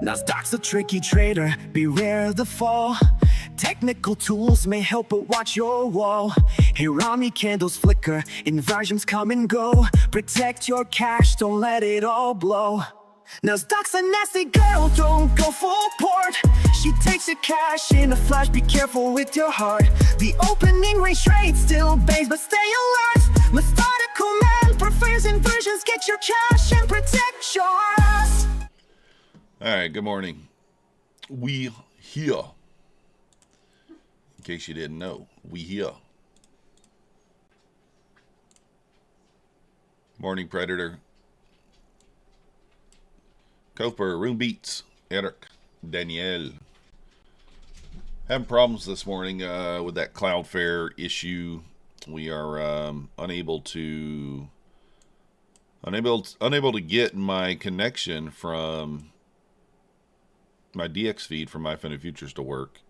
Nasdaq's a tricky trader, beware the fall. Technical tools may help, but watch your wall. Hirami candles flicker, inversions come and go. Protect your cash, don't let it all blow. Nasdaq's a nasty girl, don't go full port. She takes your cash in a flash, be careful with your heart. The opening range trade still bangs, but stay alert. Methodical man prefers inversions, get your cash and protect yours. Alright, good morning. We here. In case you didn't know, we here. Morning, Predator. Koper, Room Beats, Eric, Danielle. Having problems this morning with that Cloudflare issue. We are unable to get my connection from my DX feed from my Infinite Futures to work.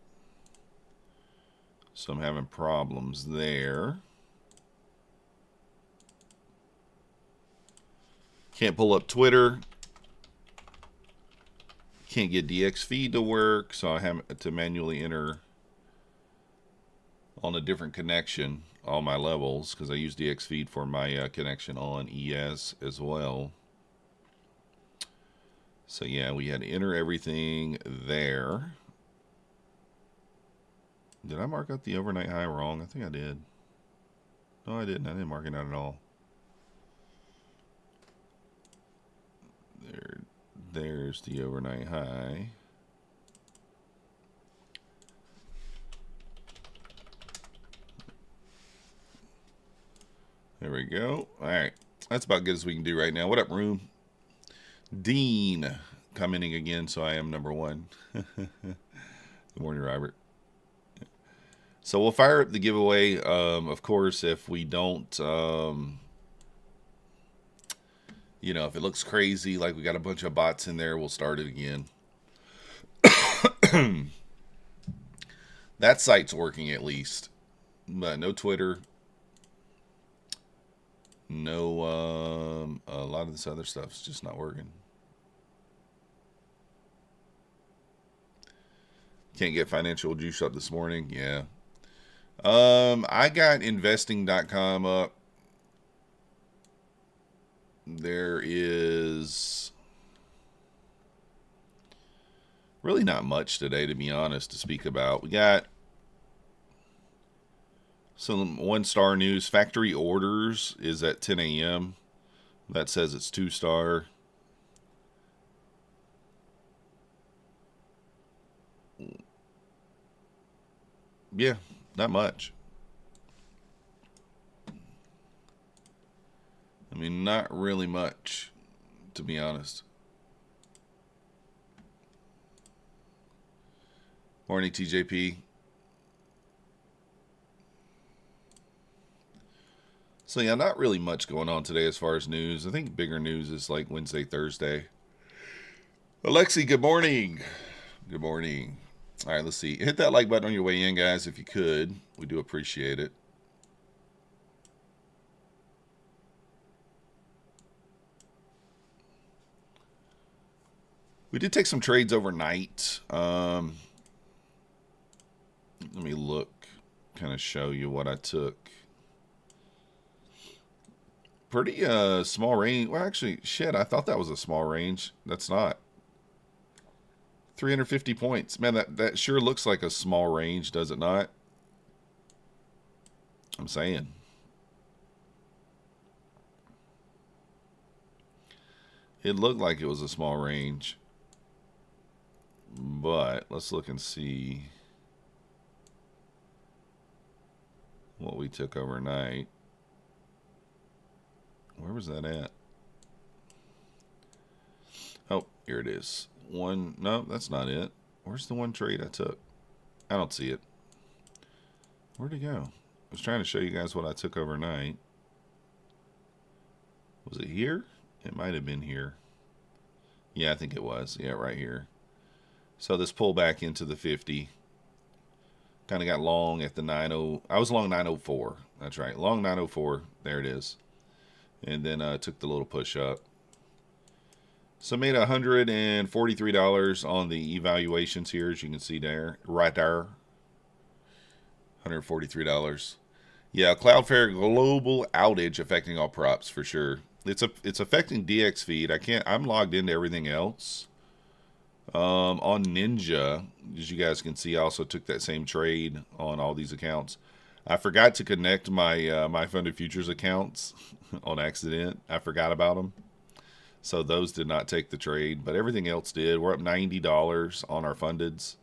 So I'm having problems there. Can't pull up Twitter. Can't get DX feed to work, so I have to manually enter on a different connection all my levels, because I use DX feed for my connection on ES as well. So yeah, we had to enter everything there. Did I mark out the overnight high wrong? I think I did. No, I didn't. I didn't mark it out at all. There's the overnight high. There we go. All right. That's about good as we can do right now. What up, room? Dean commenting again, so I am number one. Good morning, Robert. So we'll fire up the giveaway. Of course, if we don't, you know, if it looks crazy, like we got a bunch of bots in there, we'll start it again. That site's working at least, but no Twitter. No, a lot of this other stuff's just not working. Can't get financial juice up this morning. Yeah. I got investing.com up. There is really not much today, to be honest, to speak about. We got some one-star news. Factory orders is at 10 a.m. That says it's 2-star. Yeah, not much. I mean, not really much, to be honest. Morning, TJP. So yeah, not really much going on today as far as news. I think bigger news is like Wednesday, Thursday. Alexi, good morning. Good morning. All right, let's see. Hit that like button on your way in, guys, if you could. We do appreciate it. We did take some trades overnight. Let me look, kind of show you what I took. Pretty small range. Well, actually, shit, I thought that was a small range. That's not. 350 points. Man, that sure looks like a small range, does it not? I'm saying. It looked like it was a small range. But let's look and see what we took overnight. Where was that at? Oh, here it is. One, no, that's not it. Where's the one trade I took? I don't see it. Where'd it go? I was trying to show you guys what I took overnight. Was it here? It might have been here. Yeah, I think it was. Yeah, right here. So this pullback into the 50. Kind of got long at the 90. I was long 904. That's right. Long 904. There it is. And then took the little push up. So made $143 on the evaluations here, as you can see there, right there. $143. Yeah, Cloudflare global outage affecting all props for sure. It's affecting DX feed. I'm logged into everything else. On Ninja, as you guys can see, I also took that same trade on all these accounts. I forgot to connect my my funded futures accounts on accident. I forgot about them, so those did not take the trade, but everything else did. We're up $90 on our fundeds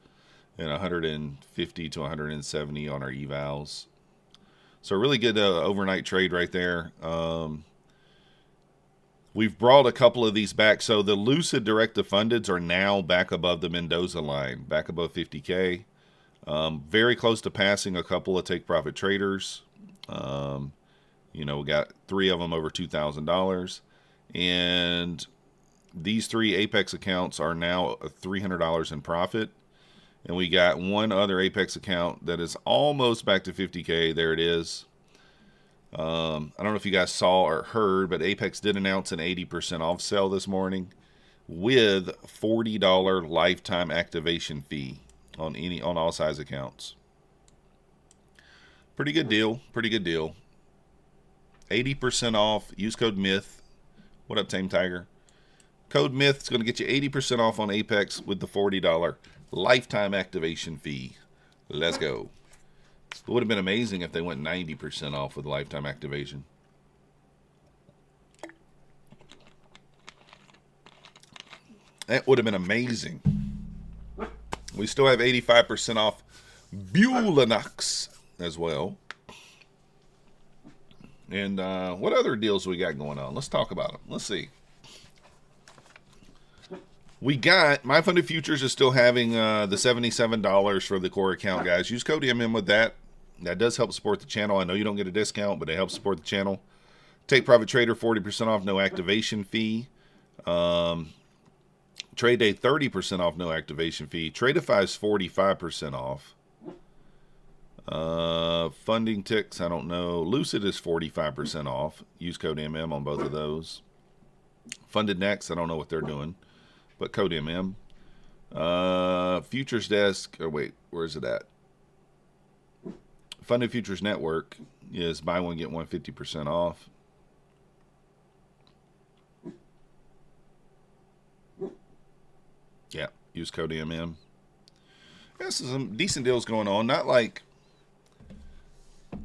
and 150 to 170 on our evals. So a really good overnight trade right there. We've brought a couple of these back. So the Lucid directive fundeds are now back above the Mendoza line, back above 50K. Very close to passing a couple of take profit traders. You know, we got 3 of them over $2,000. And these 3 Apex accounts are now $300 in profit. And we got one other Apex account that is almost back to 50K. There it is. I don't know if you guys saw or heard, but Apex did announce an 80% off sale this morning with $40 lifetime activation fee on all size accounts. Pretty good deal. Pretty good deal. 80% off. Use code MYTH. What up, Tame Tiger? Code MYTH is going to get you 80% off on Apex with the $40 lifetime activation fee. Let's go. It would have been amazing if they went 90% off with lifetime activation. That would have been amazing. We still have 85% off Bulanox as well. And what other deals we got going on? Let's talk about them. Let's see. We got My Funded Futures is still having the $77 for the core account, guys. Use code MM with that. That does help support the channel. I know you don't get a discount, but it helps support the channel. Take Profit Trader 40% off, no activation fee. Trade Day 30% off, no activation fee. Tradeify is 45% off. Funding ticks, I don't know. Lucid is 45% off. Use code MM on both of those. Funded Next, I don't know what they're doing, but code MM. Futures Desk, or wait, where is it at? Funded Futures Network is buy one, get one 50% off. Yeah, use code MM. There's some decent deals going on. Not like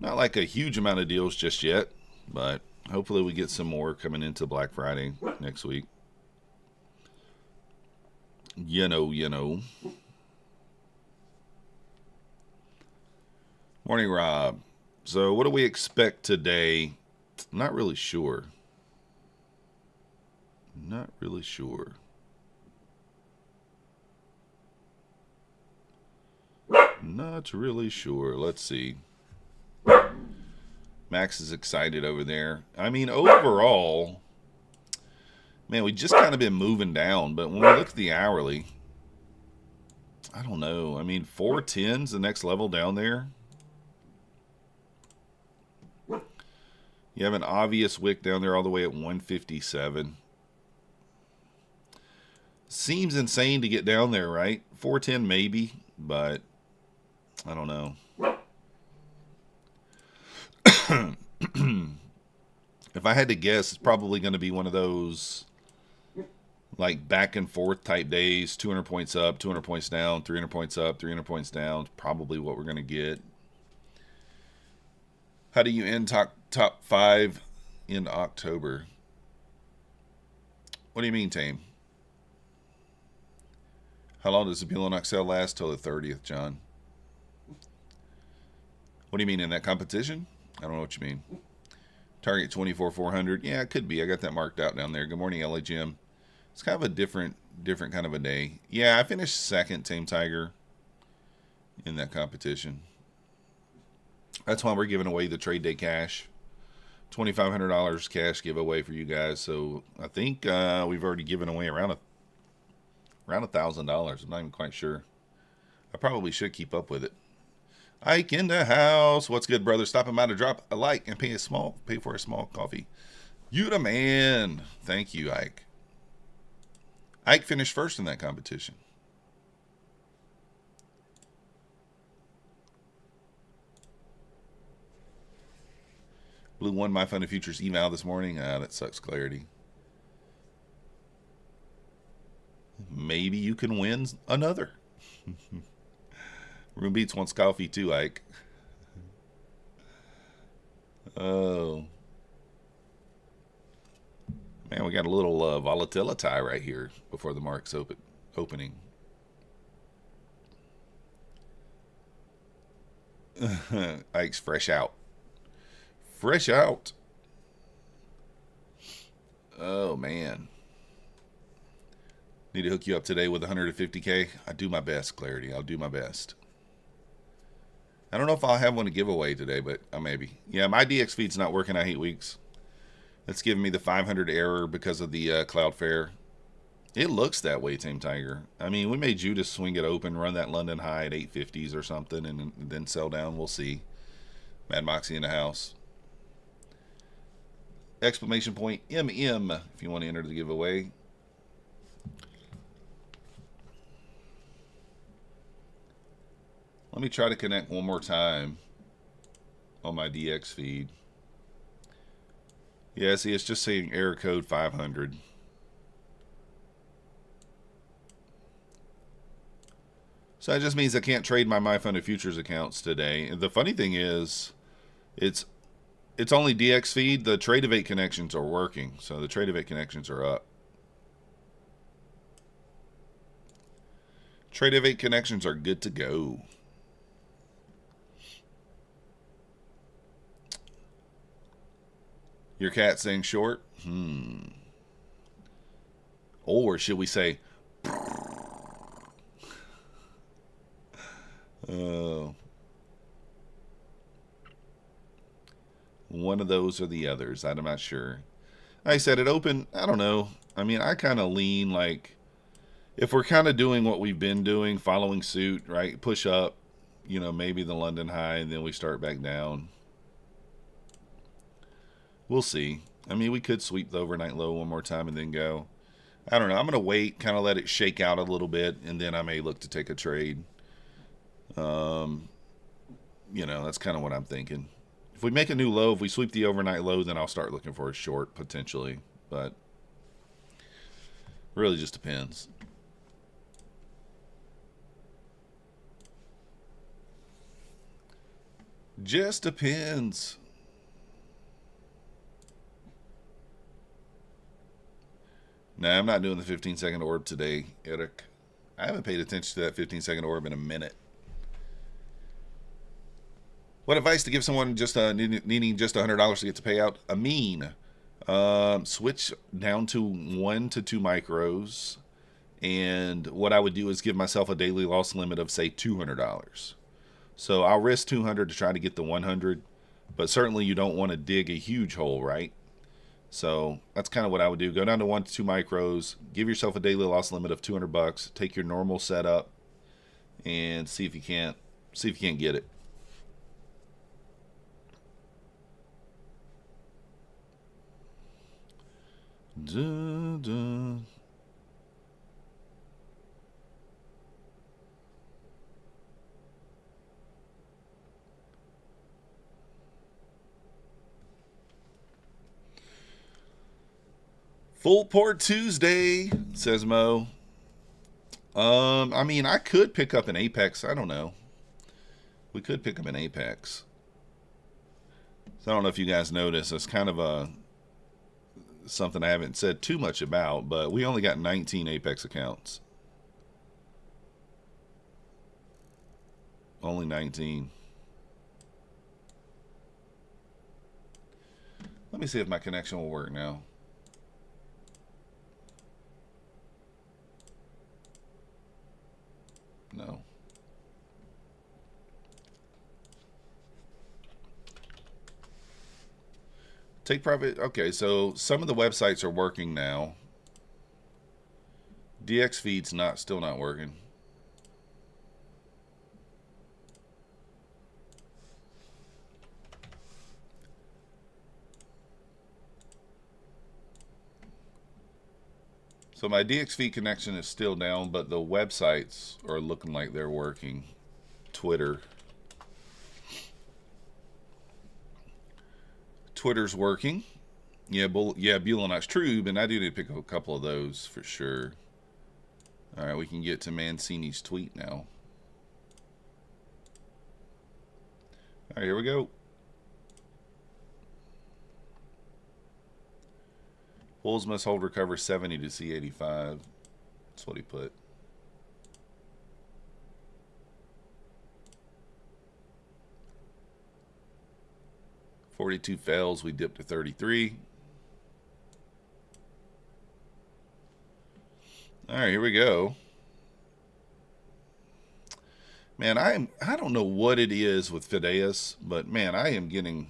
a huge amount of deals just yet, but hopefully we get some more coming into Black Friday next week. You know. Morning, Rob. So what do we expect today? Not really sure. Not really sure. Not really sure. Let's see. Max is excited over there. I mean, overall, man, we just kind of been moving down. But when we look at the hourly, I don't know. I mean, 410's the next level down there. You have an obvious wick down there all the way at 157. Seems insane to get down there, right? 410 maybe, but I don't know. If I had to guess, it's probably going to be one of those like back and forth type days. 200 points up, 200 points down, 300 points up, 300 points down. Probably what we're going to get. How do you end top 5 in October? What do you mean, Tame? How long does the Bulanox sale last? Till the 30th, John. What do you mean, in that competition? I don't know what you mean. Target 24,400. Yeah, it could be. I got that marked out down there. Good morning, LA Jim. It's kind of a different kind of a day. Yeah, I finished second, Tame Tiger, in that competition. That's why we're giving away the trade day cash. $2,500 cash giveaway for you guys. So I think we've already given away around $1,000. I'm not even quite sure. I probably should keep up with it. Ike in the house. What's good, brother? Stopping by to drop a like and pay for a small coffee. You the man. Thank you, Ike. Ike finished first in that competition. Blue won my Fun of Futures eval this morning. Ah, that sucks, Clarity. Maybe you can win another. Room Beats wants coffee too, Ike. Oh. Man, we got a little volatility right here before the market's opening. Ike's fresh out. Fresh out. Oh, man. Need to hook you up today with 150K. I do my best, Clarity. I'll do my best. I don't know if I'll have one to give away today, but maybe. Yeah, my DX feed's not working. I hate weeks. It's giving me the 500 error because of the Cloudflare. It looks that way, Tame Tiger. I mean, we made you to swing it open, run that London high at 850s or something, and then sell down. We'll see. Mad Moxie in the house. Exclamation point MM if you want to enter the giveaway. Let me try to connect one more time on my DX feed. Yeah, see, it's just saying error code 500. So that just means I can't trade my MyFunded Futures accounts today. And the funny thing is, it's only DX feed. The Tradevate connections are working, so the Tradevate connections are up. Tradevate connections are good to go. Your cat saying short? Or should we say... one of those or the others. I'm not sure. I said it open. I don't know. I mean, I kind of lean like... if we're kind of doing what we've been doing, following suit, right? Push up, you know, maybe the London high, and then we start back down. We'll see. I mean, we could sweep the overnight low one more time and then go. I don't know. I'm going to wait, kind of let it shake out a little bit, and then I may look to take a trade. You know, that's kind of what I'm thinking. If we make a new low, if we sweep the overnight low, then I'll start looking for a short, potentially. But really just depends. Just depends. Nah, I'm not doing the 15-second orb today, Eric. I haven't paid attention to that 15-second orb in a minute. What advice to give someone just needing just $100 to get to payout? Switch down to 1 to 2 micros. And what I would do is give myself a daily loss limit of, say, $200. So I'll risk 200 to try to get the 100. But certainly you don't want to dig a huge hole, right? So that's kind of what I would do. Go down to 1 to 2 micros. Give yourself a daily loss limit of $200. Take your normal setup and see if you can't get it. Dun, dun. Full port Tuesday, says Mo. I mean, I could pick up an Apex. I don't know. We could pick up an Apex. So I don't know if you guys noticed. It's kind of something I haven't said too much about, but we only got 19 Apex accounts. Only 19. Let me see if my connection will work now. No. Take private. Okay, so some of the websites are working now. DX feed's still not working. So my DXV connection is still down, but the websites are looking like they're working. Twitter's working. Yeah, Bulenox. True, but I do need to pick up a couple of those for sure. All right, we can get to Mancini's tweet now. All right, here we go. Bulls must hold recover 70 to C85. That's what he put. $42 fails. We dipped to 33. All right, here we go. Man, I don't know what it is with Fideas, but man, I am getting.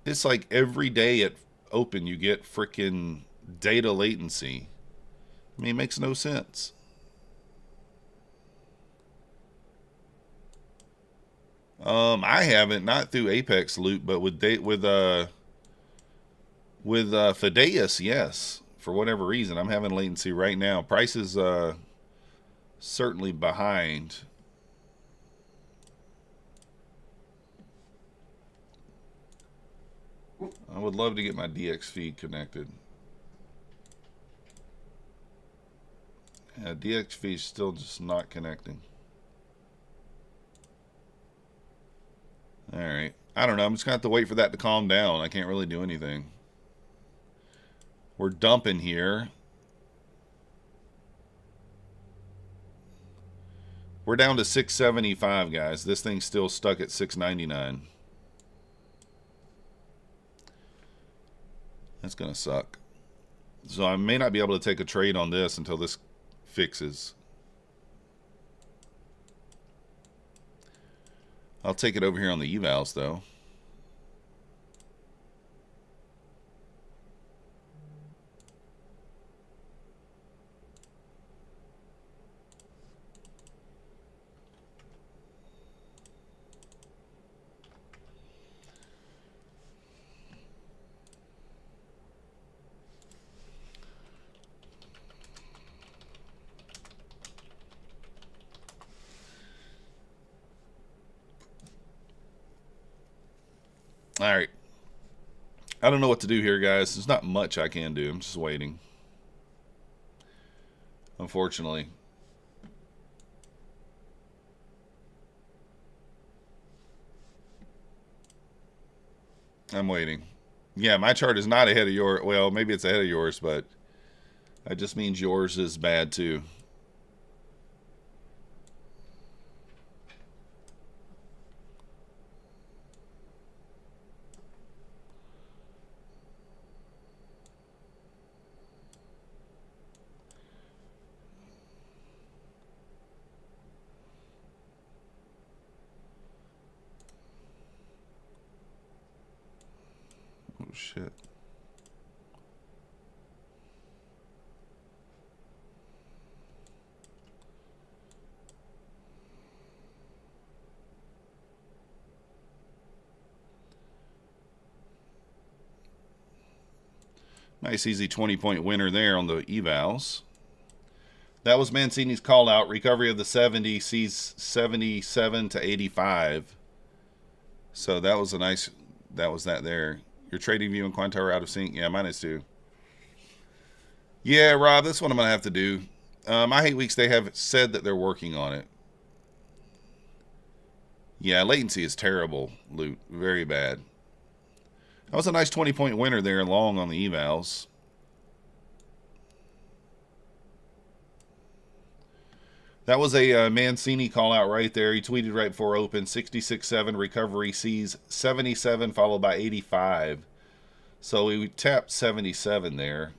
It's like every day at open you get freaking data latency. I mean, it makes no sense. I haven't, not through Apex Loot, but with Fideas, yes. For whatever reason, I'm having latency right now. Price is certainly behind. I would love to get my DX feed connected. Yeah, DX feed is still just not connecting. All right. I don't know. I'm just going to have to wait for that to calm down. I can't really do anything. We're dumping here. We're down to 675, guys. This thing's still stuck at 699. That's going to suck. So I may not be able to take a trade on this until this fixes. I'll take it over here on the evals, though. All right. I don't know what to do here, guys. There's not much I can do. I'm just waiting. Unfortunately. I'm waiting. Yeah, my chart is not ahead of yours. Well, maybe it's ahead of yours, but that just means yours is bad too. Oh, shit. Nice easy 20-point winner there on the evals. That was Mancini's call out. Recovery of the 70 sees 77 to 85. So that was a nice, that was that there. Your trading view and Quantar out of sync. Yeah, -2. Yeah, Rob, that's what I'm going to have to do. My hate weeks, they have said that they're working on it. Yeah, latency is terrible, Loot. Very bad. That was a nice 20-point winner there, long on the evals. That was a Mancini call out right there. He tweeted right before open. 66.7 recovery sees 77 followed by 85. So we tapped 77 there.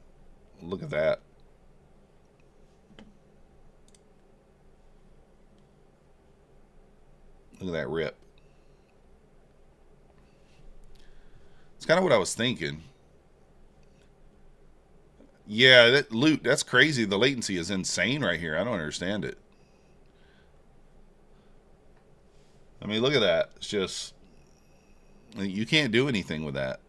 Look at that. Look at that rip. It's kind of what I was thinking. Yeah, that Loot, that's crazy. The latency is insane right here. I don't understand it. I mean, look at that. It's just, you can't do anything with that.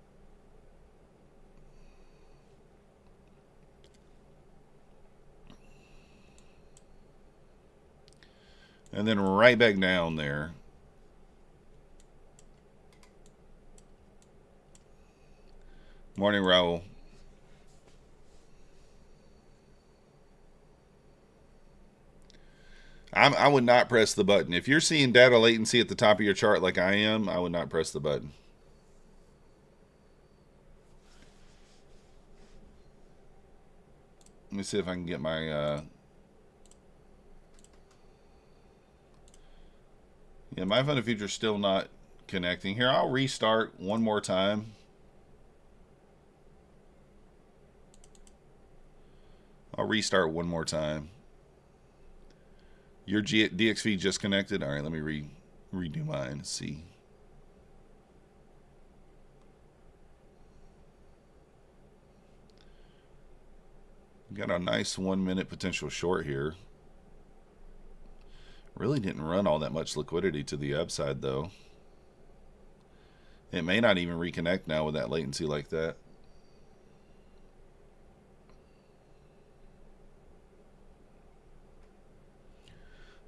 And then right back down there. Morning, Raul. I would not press the button. If you're seeing data latency at the top of your chart like I am, I would not press the button. Let me see if I can get my... yeah, my fund of future's still not connecting. Here, I'll restart one more time. I'll restart one more time. Your DXV just connected? All right, let me redo mine. Let's see. Got a nice 1 minute potential short here. Really didn't run all that much liquidity to the upside though. It may not even reconnect now with that latency like that.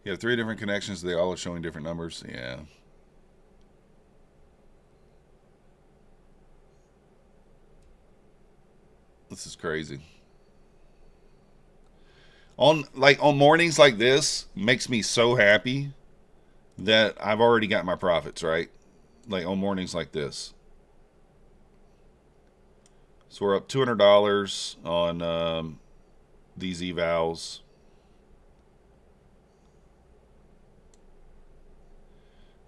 You have 3 different connections. They all are showing different numbers. Yeah. This is crazy. On mornings like this, makes me so happy that I've already got my profits, right? Like on mornings like this. So we're up $200 on these evals.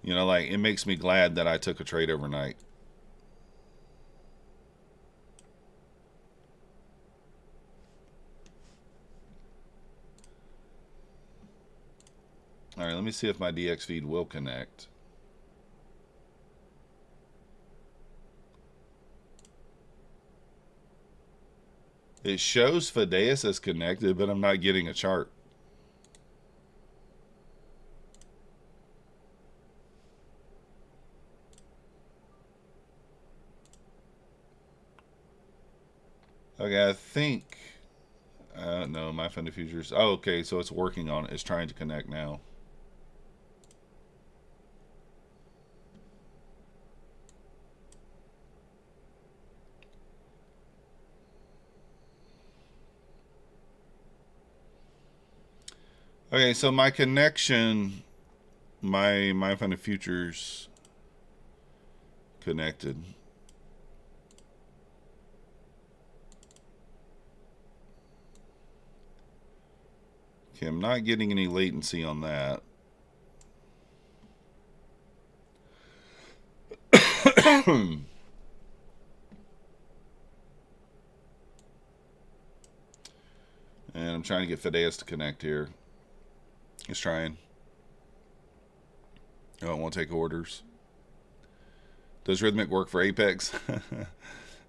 You know, like, it makes me glad that I took a trade overnight. All right, let me see if my DX feed will connect. It shows Fideas as connected, but I'm not getting a chart. Okay, I think... no, my funded futures... Oh, okay, so it's working on it. It's trying to connect now. Okay, so my connection... My funded futures... connected. Okay, I'm not getting any latency on that. And I'm trying to get Fideas to connect here. It's trying. Oh, it won't take orders. Does Rhythmic work for Apex?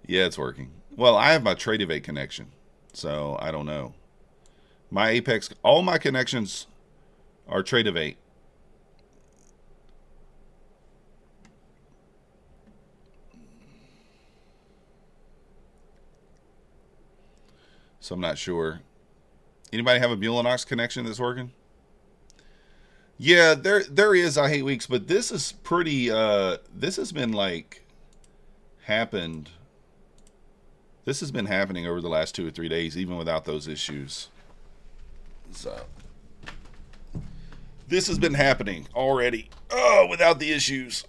Yeah, it's working. Well, I have my Tradevate connection, so I don't know. My Apex, all my connections are Tradevate. So I'm not sure. Anybody have a Bulenox connection that's working? Yeah, there is I Hate Weeks, but this is pretty this has been like happened. This has been happening over the last 2 or 3 days, even without those issues. So this has been happening already. Oh, without the issues.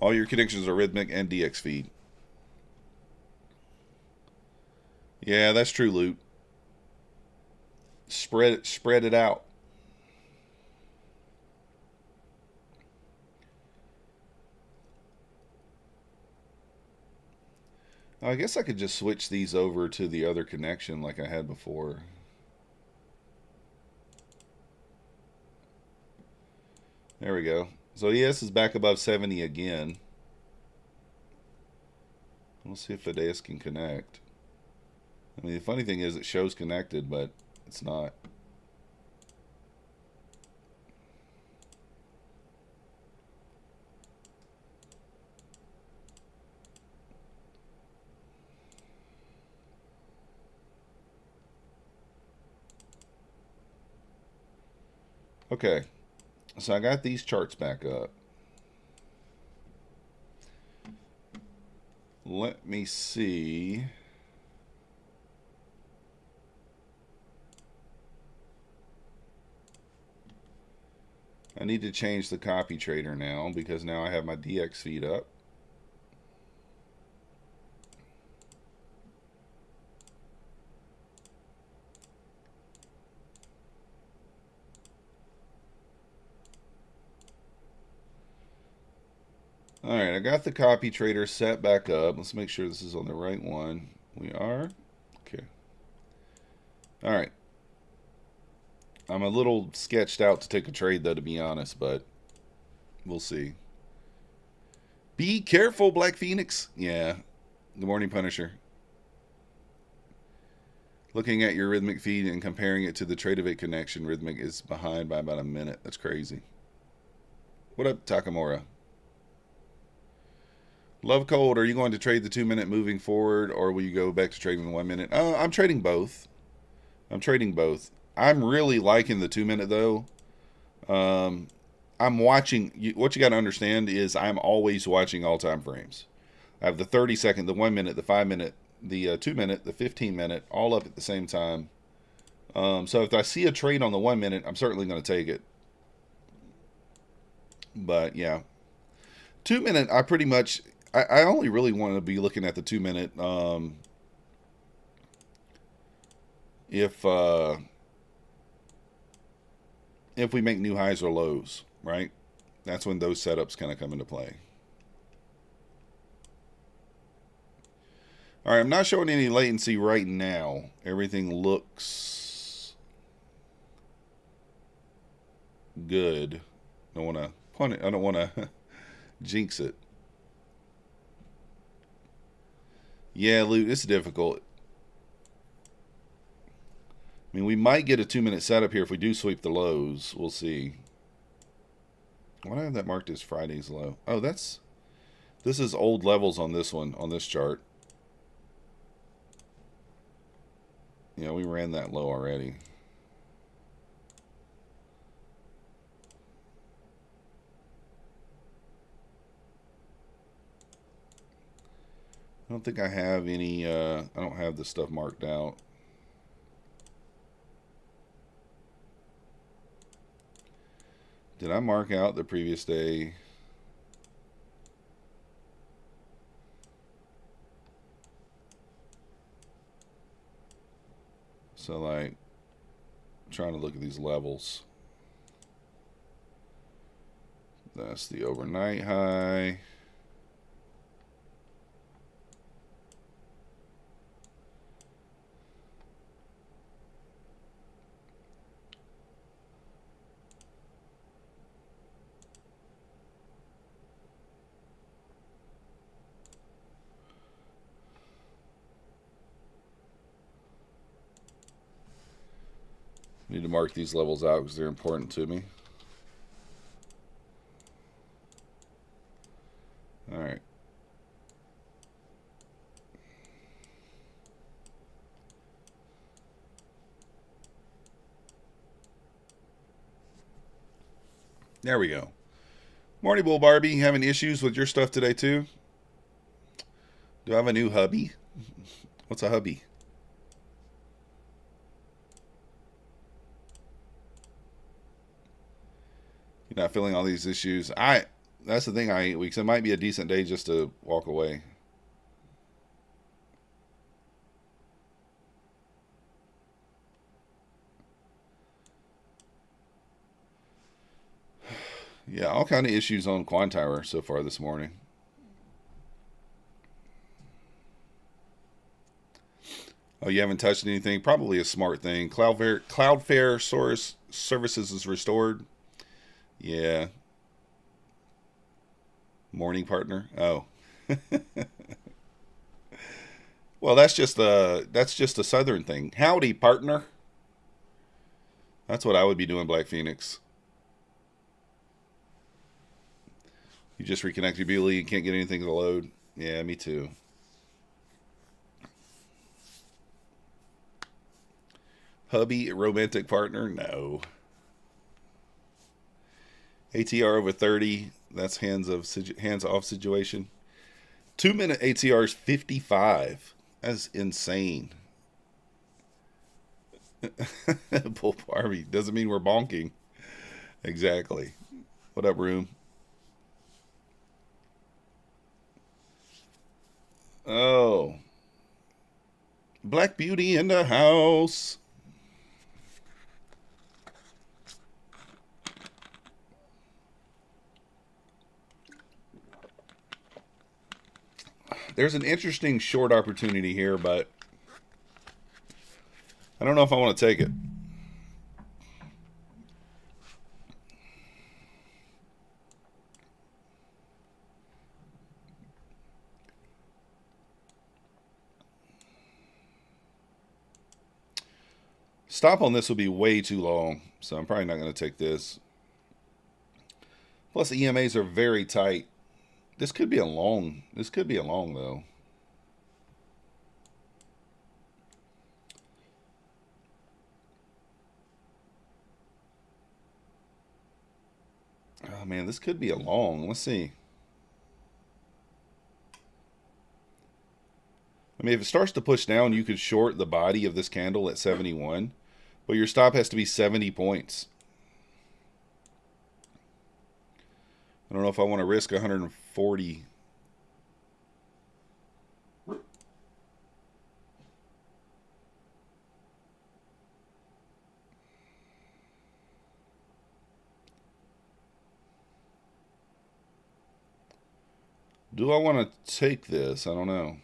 All your connections are Rhythmic and DX feed. Yeah, that's true, Luke. Spread it out. I guess I could just switch these over to the other connection like I had before. There we go. So ES is back above 70 again. We'll see if Fideas can connect. I mean, the funny thing is it shows connected, but it's not. Okay, so I got these charts back up. Let me see. I need to change the copy trader now because now I have my DX feed up. Alright, I got the copy trader set back up. Let's make sure this is on the right one. We are. Okay. Alright. I'm a little sketched out to take a trade, though, to be honest, but we'll see. Be careful, Black Phoenix. Yeah. Good morning, Punisher. Looking at your Rhythmic feed and comparing it to the Tradevate connection, Rhythmic is behind by about a minute. That's crazy. What up, Takamura? Love Cold, are you going to trade the 2-minute moving forward, or will you go back to trading the 1 minute? I'm trading both. I'm trading both. I'm really liking the 2-minute, though. I'm watching. What you got to understand is I'm always watching all time frames. I have the 30-second, the 1 minute, the 5 minute, the 2 minute, the 15-minute, all up at the same time. So if I see a trade on the 1 minute, I'm certainly going to take it. But yeah, 2 minute, I pretty much. I only really want to be looking at the 2 minute if we make new highs or lows, right? That's when those setups kind of come into play. All right, I'm not showing any latency right now. Everything looks good. I don't want to punt it. I don't want to jinx it. Yeah, Luke, it's difficult. I mean, we might get a 2-minute setup here if we do sweep the lows. We'll see. Why do I have that marked as Friday's low? Oh, this is old levels on this one, on this chart. Yeah, we ran that low already. I don't think I have any, I don't have this stuff marked out. Did I mark out the previous day? So, like, trying to look at these levels. That's the overnight high. Need to mark these levels out because they're important to me. All right. There we go. Morning, Bull Barbie. Having issues with your stuff today, too? Do I have a new hubby? What's a hubby? You're not feeling all these issues. That's the thing I hate weeks. It might be a decent day just to walk away. Yeah, all kind of issues on Quantiler so far this morning. Oh, you haven't touched anything? Probably a smart thing. Cloudflare source services is restored. Yeah. Morning partner. Oh. Well, that's just a southern thing. Howdy, partner. That's what I would be doing, Black Phoenix. You just reconnect your Bewley and can't get anything to load. Yeah, me too. Hubby, romantic partner? No. ATR over 30. That's hands off situation. 2-minute ATR is 55. That's insane. Bull Barbie doesn't mean we're bonking. Exactly. What up, room? Oh, Black Beauty in the house. There's an interesting short opportunity here, but I don't know if I want to take it. Stop on this will be way too long, so I'm probably not going to take this. Plus, EMAs are very tight. This could be a long. This could be a long though. Oh man, this could be a long. Let's see. I mean, if it starts to push down, you could short the body of this candle at 71, but your stop has to be 70 points. I don't know if I want to risk 140. Do I want to take this? I don't know.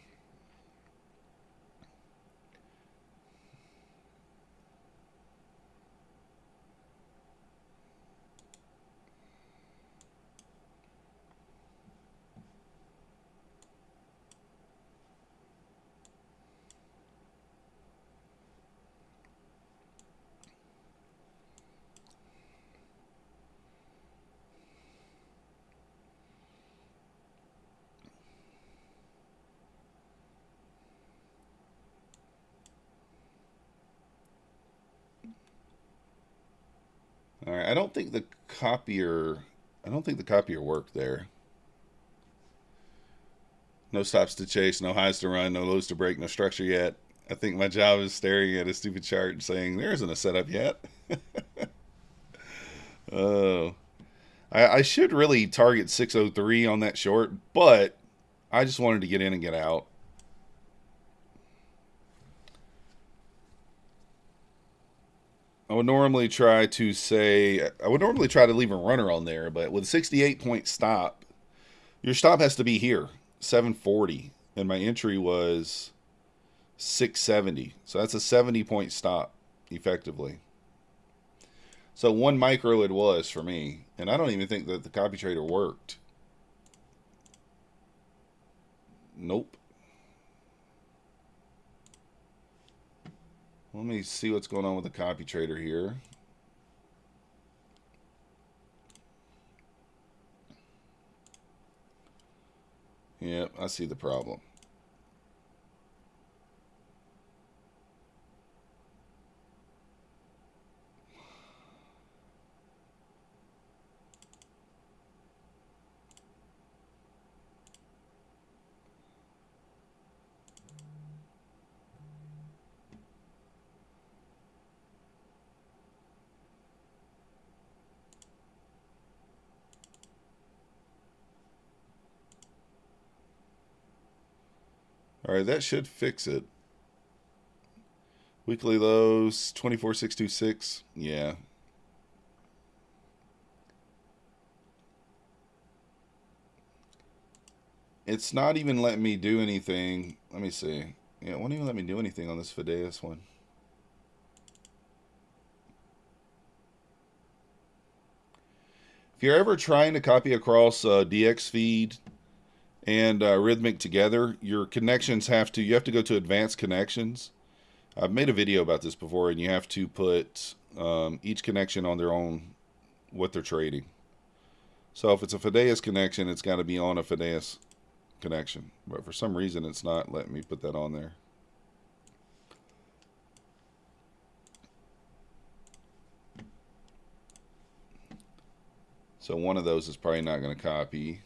All right, I don't think the copier worked there. No stops to chase, no highs to run, no lows to break, no structure yet. I think my job is staring at a stupid chart and saying there isn't a setup yet. Oh, I should really target 603 on that short, but I just wanted to get in and get out. I would normally try to leave a runner on there, but with a 68-point stop, your stop has to be here, 740, and my entry was 670. So that's a 70-point stop, effectively. So 1 micro it was for me, and I don't even think that the copy trader worked. Nope. Let me see what's going on with the copy trader here. Yep, I see the problem. All right, that should fix it. Weekly lows, 24,626. Yeah. It's not even letting me do anything. Let me see. Yeah, it won't even let me do anything on this Fidelis one. If you're ever trying to copy across DX feed and Rhythmic together, your connections you have to go to advanced connections. I've made a video about this before, and you have to put each connection on their own, what they're trading. So if it's a Fidelis connection, it's got to be on a Fidelis connection. But for some reason, it's not letting me put that on there. So one of those is probably not going to copy.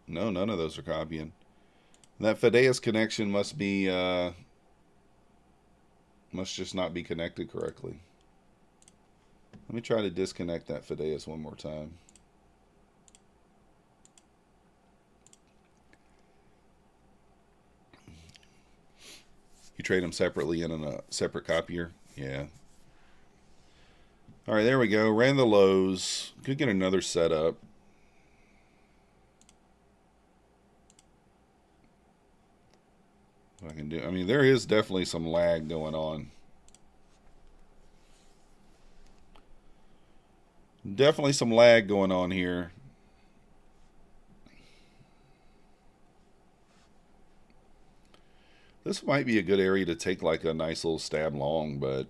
No, none of those are copying. That Fideas connection must be, must just not be connected correctly. Let me try to disconnect that Fideas one more time. You trade them separately in a separate copier? Yeah. All right, there we go. Ran the lows. Could get another setup. I can do. I mean, there is definitely some lag going on. Definitely some lag going on here. This might be a good area to take like a nice little stab long, but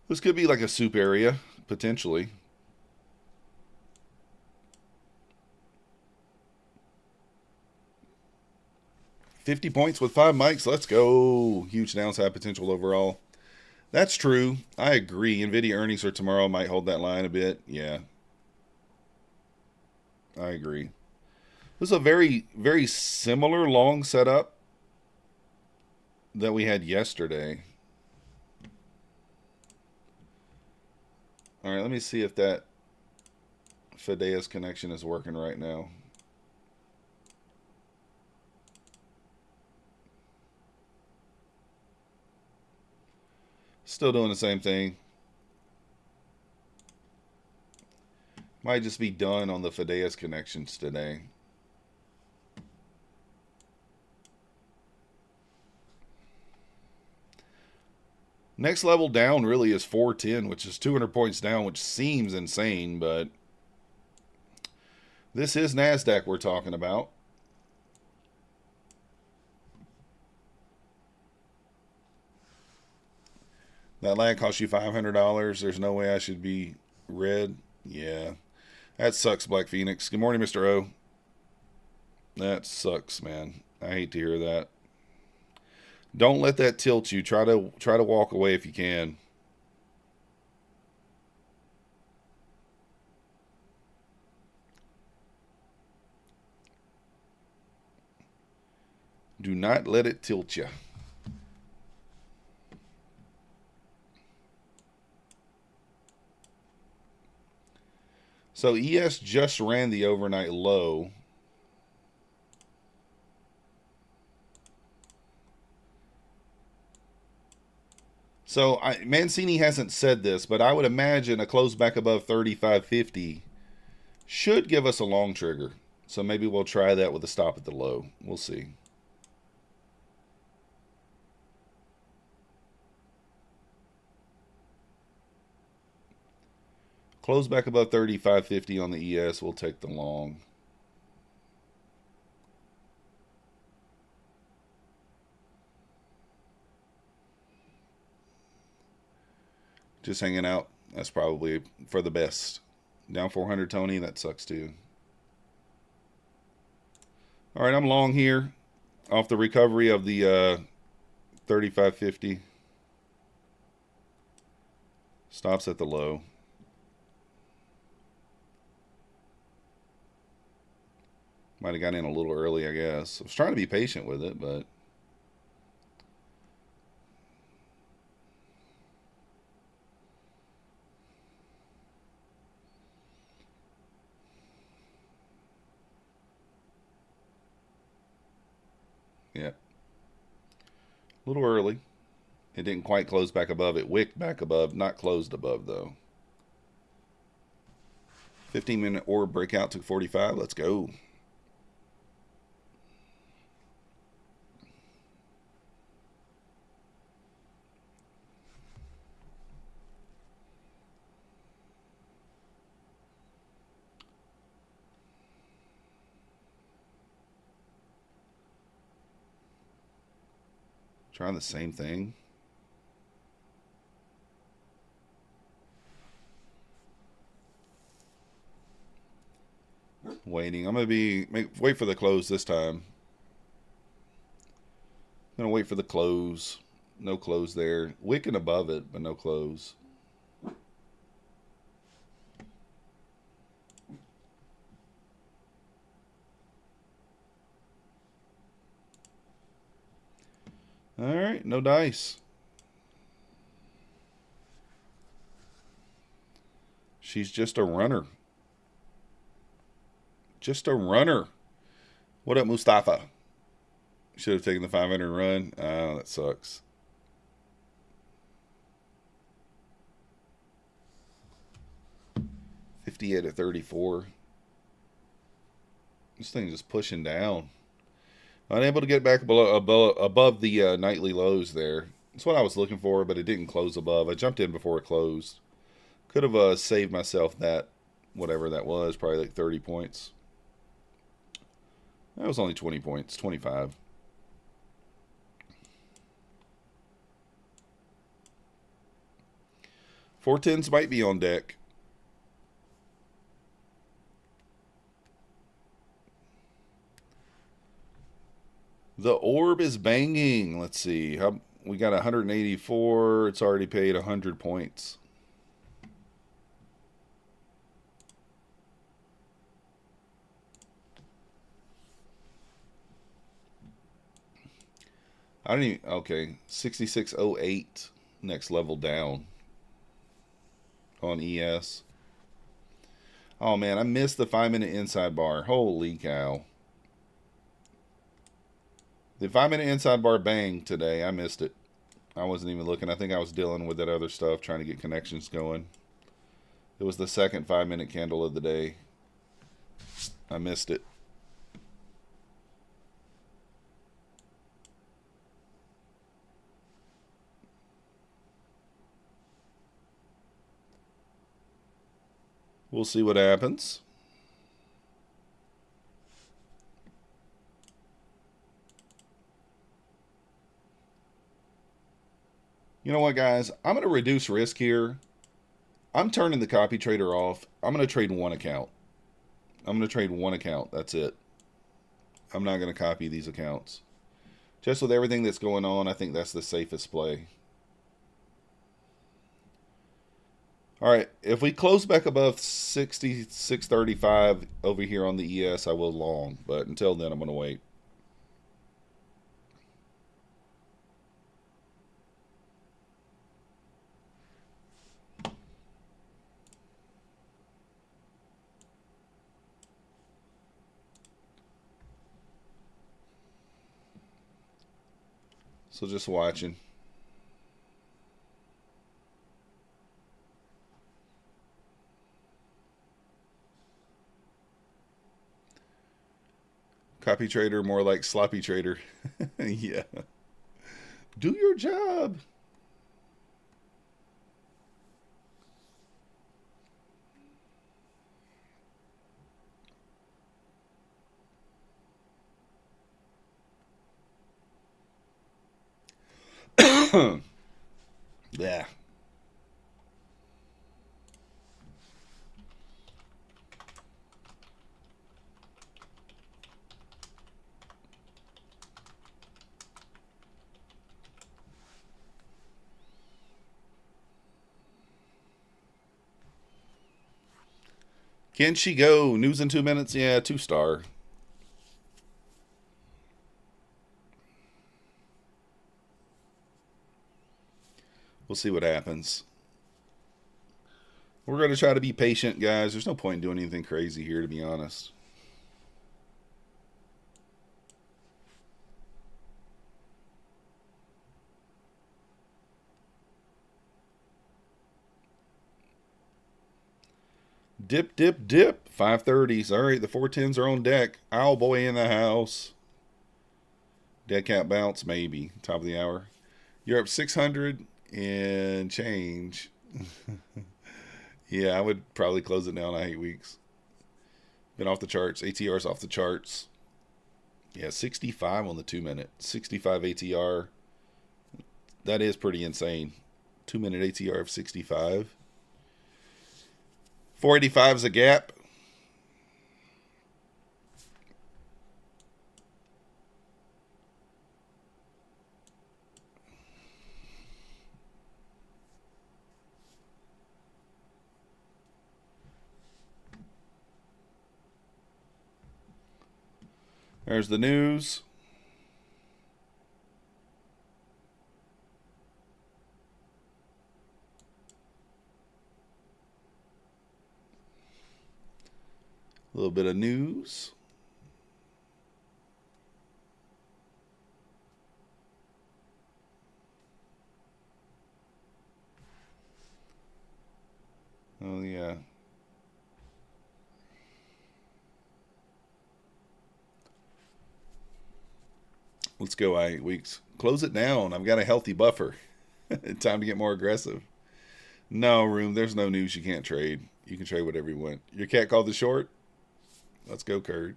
this could be like a soup area, potentially. $50 points with 5 mics. Let's go. Huge downside potential overall. That's true. I agree. NVIDIA earnings are tomorrow. Might hold that line a bit. Yeah. I agree. This is a very, very similar long setup that we had yesterday. All right, let me see if that Fideas connection is working right now. Still doing the same thing. Might just be done on the Fideas connections today. Next level down really is 410, which is 200 points down, which seems insane, but this is Nasdaq we're talking about. That lag costs you $500. There's no way I should be red. Yeah. That sucks, Black Phoenix. Good morning, Mr. O. That sucks, man. I hate to hear that. Don't let that tilt you. Try to walk away if you can. Do not let it tilt you. So ES just ran the overnight low. So Mancini hasn't said this, but I would imagine a close back above 35.50 should give us a long trigger. So maybe we'll try that with a stop at the low. We'll see. Close back above 35.50 on the ES. We'll take the long. Just hanging out. That's probably for the best. Down 400, Tony. That sucks too. All right, I'm long here off the recovery of the 35.50. Stops at the low. Might have gotten in a little early, I guess. I was trying to be patient with it, but yeah. A little early. It didn't quite close back above. It wicked back above, not closed above, though. 15-minute orb breakout to 45. Let's go. Trying the same thing. Waiting. I'm gonna wait for the close this time. Gonna wait for the close. No close there. Wicking above it, but no close. All right, no dice. She's just a runner. Just a runner. What up, Mustafa? Should have taken the 500 run. Oh, that sucks. $58 at 34. This thing's just pushing down. Unable to get back above the nightly lows there. That's what I was looking for, but it didn't close above. I jumped in before it closed. Could have saved myself that, whatever that was, probably like 30 points. That was only 20 points, 25. Four tens might be on deck. The orb is banging. Let's see. We got 184. It's already paid 100 points. I don't even. Okay. 6608. Next level down. On ES. Oh, man. I missed the 5-minute inside bar. Holy cow. The 5-minute inside bar banged today. I missed it. I wasn't even looking. I think I was dealing with that other stuff, trying to get connections going. It was the second 5-minute candle of the day. I missed it. We'll see what happens. You know what, guys? I'm going to reduce risk here. I'm turning the copy trader off. I'm going to trade one account. I'm going to trade one account. That's it. I'm not going to copy these accounts. Just with everything that's going on, I think that's the safest play. All right. If we close back above 66.35 over here on the ES, I will long. But until then, I'm going to wait. So just watching. Copy trader, more like sloppy trader. Yeah. Do your job. Yeah. Can she go? News in 2 minutes? Yeah, 2-star. We'll see what happens. We're going to try to be patient, guys. There's no point in doing anything crazy here, to be honest. Dip, dip, dip. 530s. All right, the 410s are on deck. Owl boy in the house. Dead cat bounce, maybe. Top of the hour. You're up 600 and change. Yeah, I would probably close it down on 8 weeks. Been off the charts. ATR's off the charts. Yeah, 65 on the 2-minute. 65 ATR. That is pretty insane. 2-minute ATR of 65. 485 is a gap. There's the news. A little bit of news. Oh, yeah. Let's go 8 weeks. Close it down. I've got a healthy buffer. Time to get more aggressive. No, Room. There's no news you can't trade. You can trade whatever you want. Your cat called the short? Let's go, Kurt.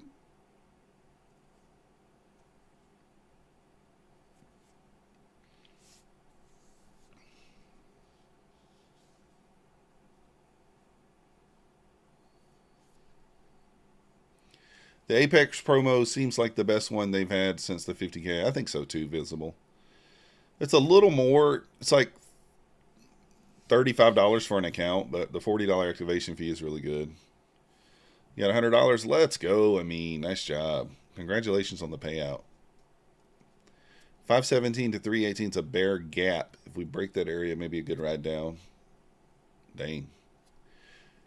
The Apex promo seems like the best one they've had since the 50K. I think so too, Visible. It's a little more, it's like $35 for an account, but the $40 activation fee is really good. You got $100? Let's go. I mean, nice job. Congratulations on the payout. 517 to 318 is a bare gap. If we break that area, maybe a good ride down. Dang.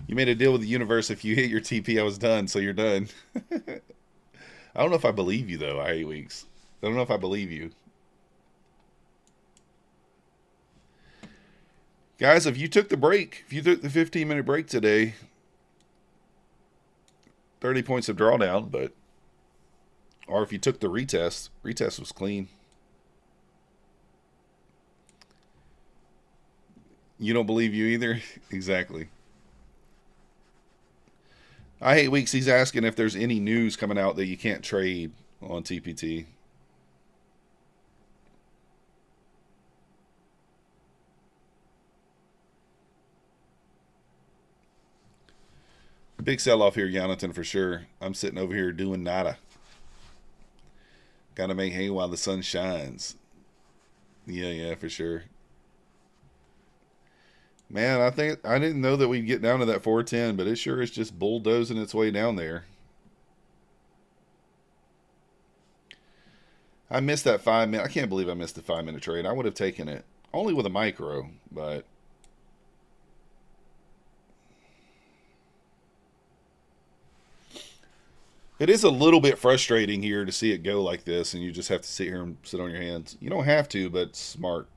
You made a deal with the universe. If you hit your TP, I was done, so you're done. I don't know if I believe you, though, 8 weeks. I don't know if I believe you. Guys, if you took the break, if you took the 15-minute break today, 30 points of drawdown, but... Or if you took the retest was clean. You don't believe you either? Exactly. I hate weeks. He's asking if there's any news coming out that you can't trade on TPT. Big sell-off here, Jonathan, for sure. I'm sitting over here doing nada. Gotta make hay while the sun shines. Yeah, for sure. Man, I didn't know that we'd get down to that 410, but it sure is just bulldozing its way down there. I missed that 5 minute. I can't believe I missed the 5-minute trade. I would have taken it. Only with a micro, but... It is a little bit frustrating here to see it go like this, and you just have to sit here and sit on your hands. You don't have to, but it's smart.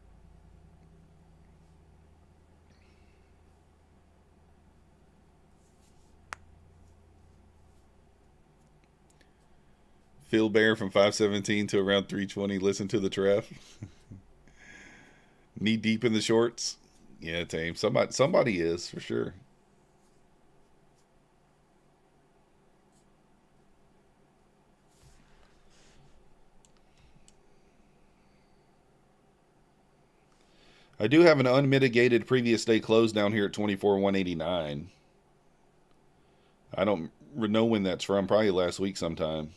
Phil Bear from 517 to around 320. Listen to the trap. Knee deep in the shorts. Yeah, Tame. Somebody is, for sure. I do have an unmitigated previous day close down here at 24,189. I don't know when that's from. Probably last week sometime.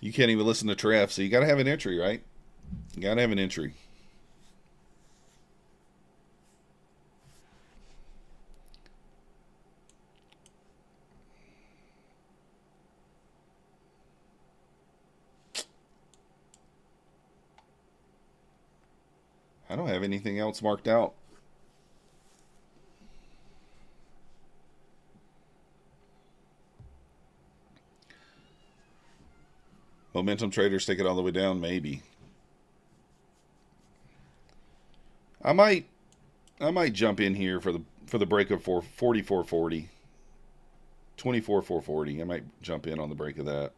You can't even listen to Treff, so you got to have an entry, right? You got to have an entry. I don't have anything else marked out. Momentum traders take it all the way down, maybe. I might jump in here for the break of 44.40. 24,440. I might jump in on the break of that.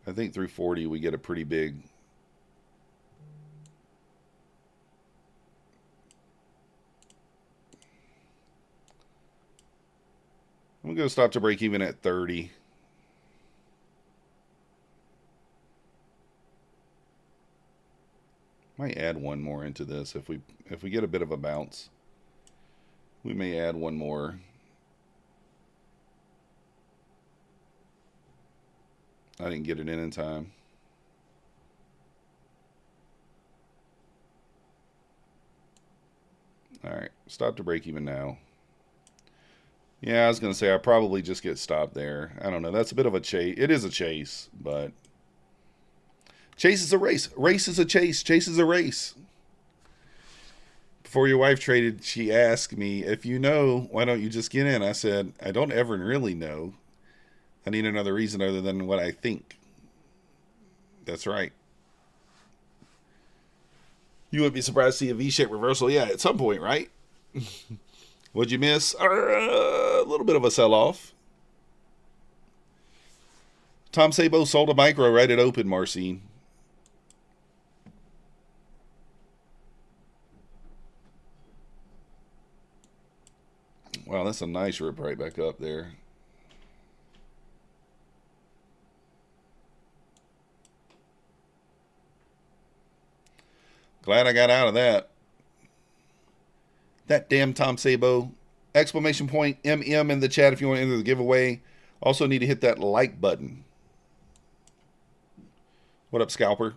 I think through 40 we get a pretty big... I'm going to stop to break even at 30. Might add one more into this if we get a bit of a bounce. We may add one more. I didn't get it in time. All right, stop to break even now. Yeah, I was going to say I probably just get stopped there. I don't know. That's a bit of a chase. It is a chase, but chase is a race. Race is a chase. Chase is a race. Before your wife traded, she asked me, if you know, why don't you just get in? I said, I don't ever really know. I need another reason other than what I think. That's right. You would be surprised to see a V-shaped reversal. Yeah, at some point, right? What'd you miss? A little bit of a sell-off. Tom Sabo sold a micro right at open, Marcine. Wow, that's a nice rip right back up there. Glad I got out of that. That damn Tom Sabo. Exclamation point MM in the chat if you want to enter the giveaway. Also need to hit that like button. What up, scalper?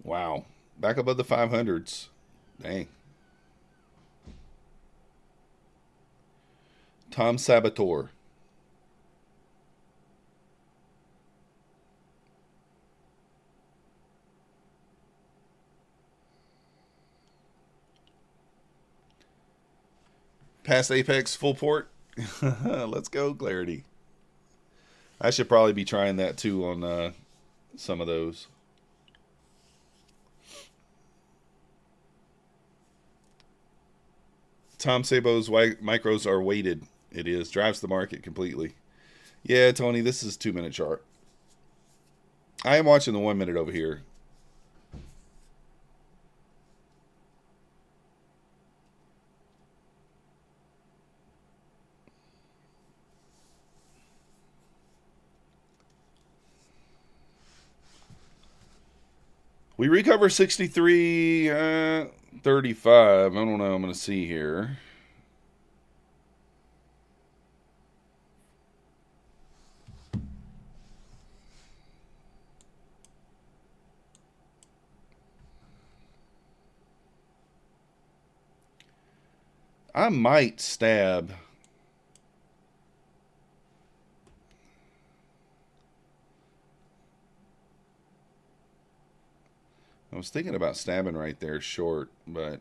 Wow. Back above the 500s. Dang. Tom Saboteur. Past Apex full port. Let's go, Clarity. I should probably be trying that too on some of those. Tom Sabo's micros are weighted. It is. Drives the market completely. Yeah, Tony, this is 2-minute chart. I am watching the 1 minute over here. We recover 63, 35. I don't know. I'm going to see here. I might stab. I was thinking about stabbing right there short, but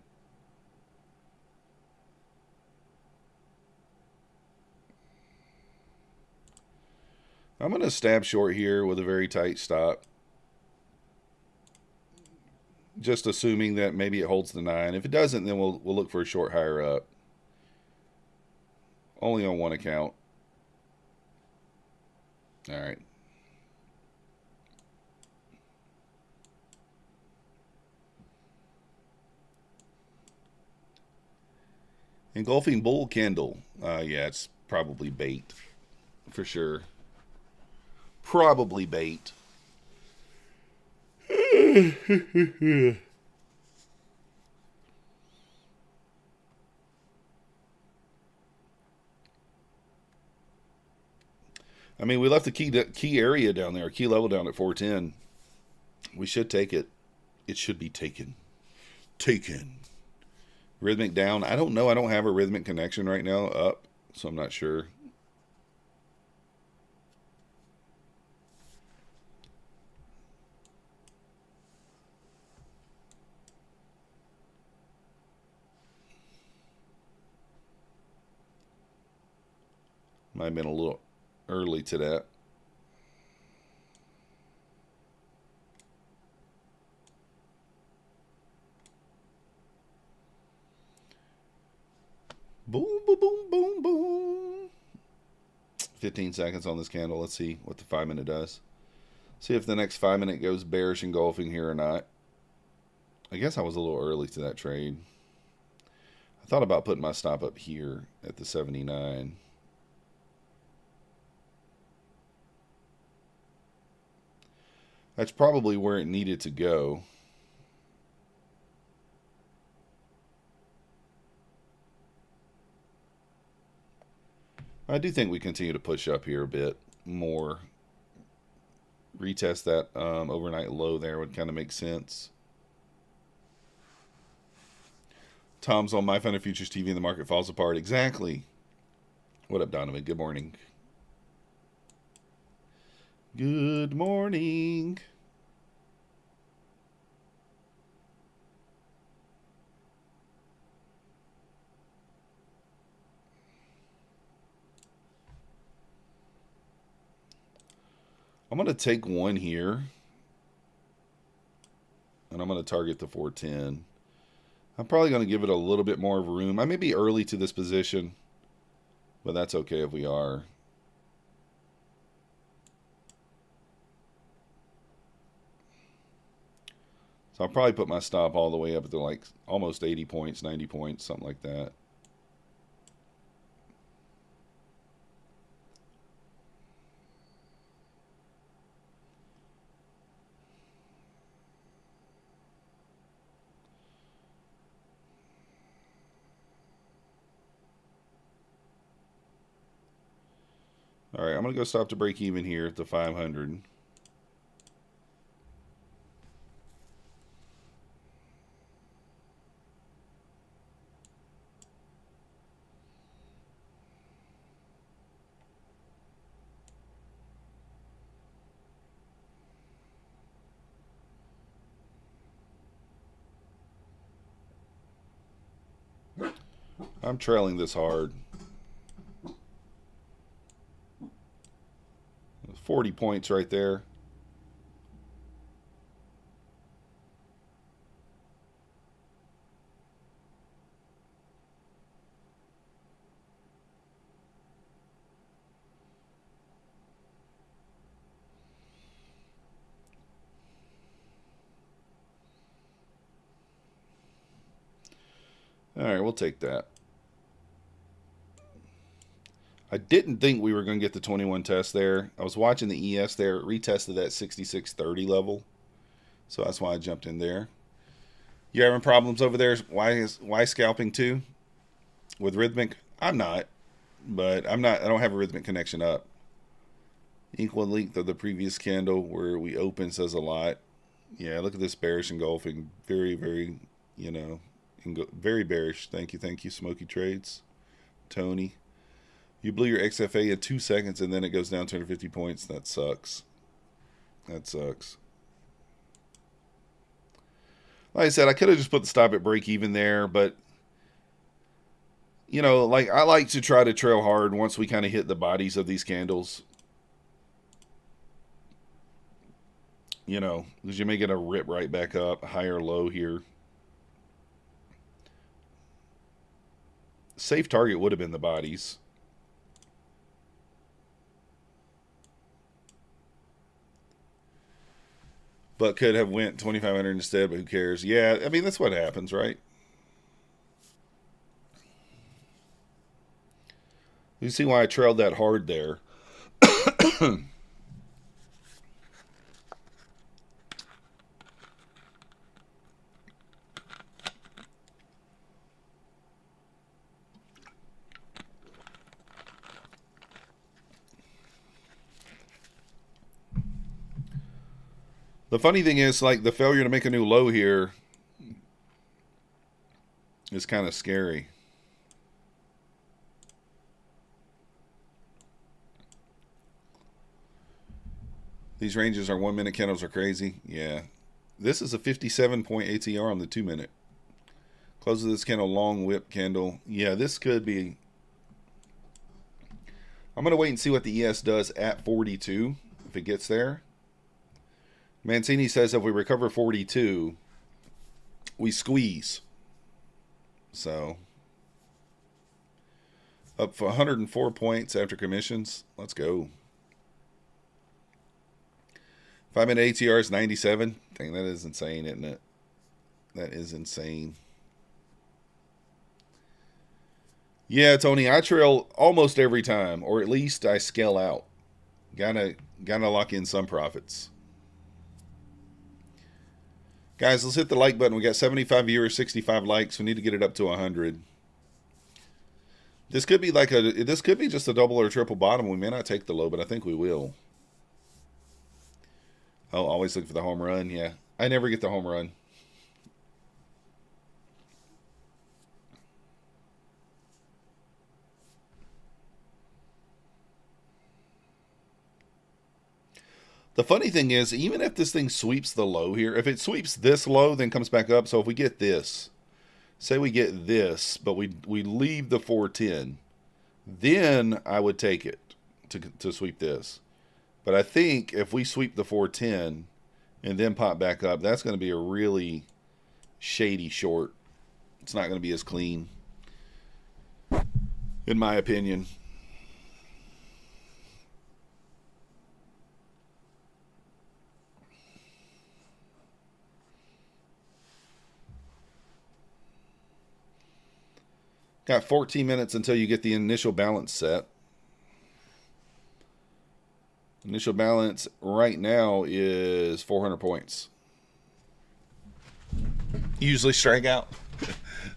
I'm going to stab short here with a very tight stop. Just assuming that maybe it holds the 9. If it doesn't, then we'll look for a short higher up. Only on one account. All right. Engulfing bull candle. Yeah, it's probably bait. For sure. Probably bait. I mean, we left the key area down there, key level down at 410. We should take it. It should be taken. Taken. Rhythmic down. I don't know. I don't have a rhythmic connection right now up, so I'm not sure. Might have been a little early to that. Boom, boom, boom, boom, boom. 15 seconds on this candle. Let's see what the 5 minute does. See if the next 5 minute goes bearish engulfing here or not. I guess I was a little early to that trade. I thought about putting my stop up here at the 79. That's probably where it needed to go. I do think we continue to push up here a bit more. Retest that overnight low there would kind of make sense. Tom's on My Fund of Futures TV and the market falls apart. Exactly. What up, Donovan? Good morning. Good morning. I'm going to take one here. And I'm going to target the 410. I'm probably going to give it a little bit more of room. I may be early to this position, but that's okay if we are. So I'll probably put my stop all the way up to like almost 80 points, 90 points, something like that. All right, I'm going to go stop to break even here at the 500. I'm trailing this hard. 40 points right there. All right, we'll take that. I didn't think we were going to get the 21 test there. I was watching the ES there. It retested that 6630 level. So that's why I jumped in there. You having problems over there? Why scalping too? With Rhythmic? I'm not. But I don't have a Rhythmic connection up. Equal length of the previous candle where we open says a lot. Yeah, look at this bearish engulfing. Very, very, very bearish. Thank you, Smoky Trades. Tony. You blew your XFA in 2 seconds and then it goes down 250 points. That sucks. That sucks. Like I said, I could have just put the stop at break even there, but like I like to try to trail hard once we kind of hit the bodies of these candles. Because you may get a rip right back up, higher low here. Safe target would have been the bodies. But could have went 2,500 instead, but who cares? Yeah, I mean, that's what happens, right? You see why I trailed that hard there. The funny thing is, like, the failure to make a new low here is kind of scary. These ranges are 1 minute candles are crazy. Yeah. This is a 57-point ATR on the 2 minute. Close of this candle, long whip candle. Yeah, this could be. I'm going to wait and see what the ES does at 42 if it gets there. Mancini says if we recover 42, we squeeze. So, up for 104 points after commissions. Let's go. 5 minute ATR is 97. Dang, that is insane, isn't it? That is insane. Yeah, Tony, I trail almost every time, or at least I scale out. Gotta lock in some profits. Guys, let's hit the like button. We got 75 viewers, 65 likes. We need to get it up to 100. This could be like this could be just a double or triple bottom. We may not take the low, but I think we will. Oh, always look for the home run. Yeah, I never get the home run. The funny thing is, even if this thing sweeps the low here, if it sweeps this low, then comes back up. So if we get this, say we get this, but we leave the 410, then I would take it to sweep this. But I think if we sweep the 410 and then pop back up, that's going to be a really shady short. It's not going to be as clean, in my opinion. Got 14 minutes until you get the initial balance set. Initial balance right now is 400 points. Usually strike out.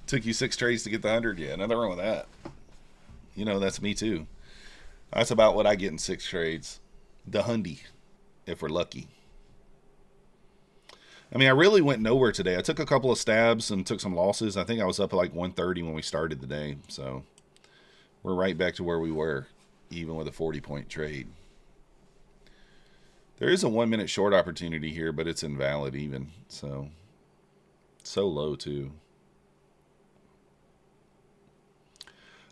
Took you 6 trades to get the 100. Yeah, nothing wrong with that. You know, that's me too. That's about what I get in 6 trades. The hundy, if we're lucky. I mean, I really went nowhere today. I took a couple of stabs and took some losses. I think I was up at like 130 when we started the day. So we're right back to where we were, even with a 40-point trade. There is a 1-minute short opportunity here, but it's invalid even. So low too.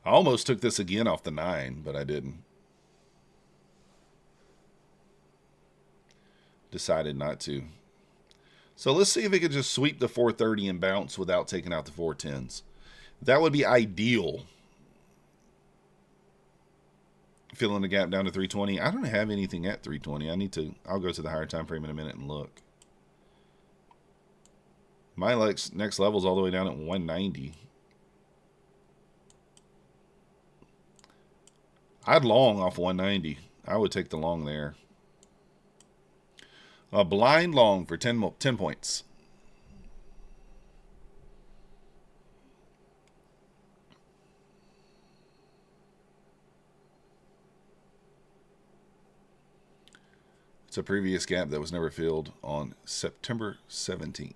I almost took this again off the 9, but I didn't. Decided not to. So let's see if it could just sweep the 430 and bounce without taking out the 410s. That would be ideal. Filling the gap down to 320. I don't have anything at 320. I'll go to the higher time frame in a minute and look. My next level is all the way down at 190. I'd long off 190. I would take the long there. A blind long for 10 points. It's a previous gap that was never filled on September 17th.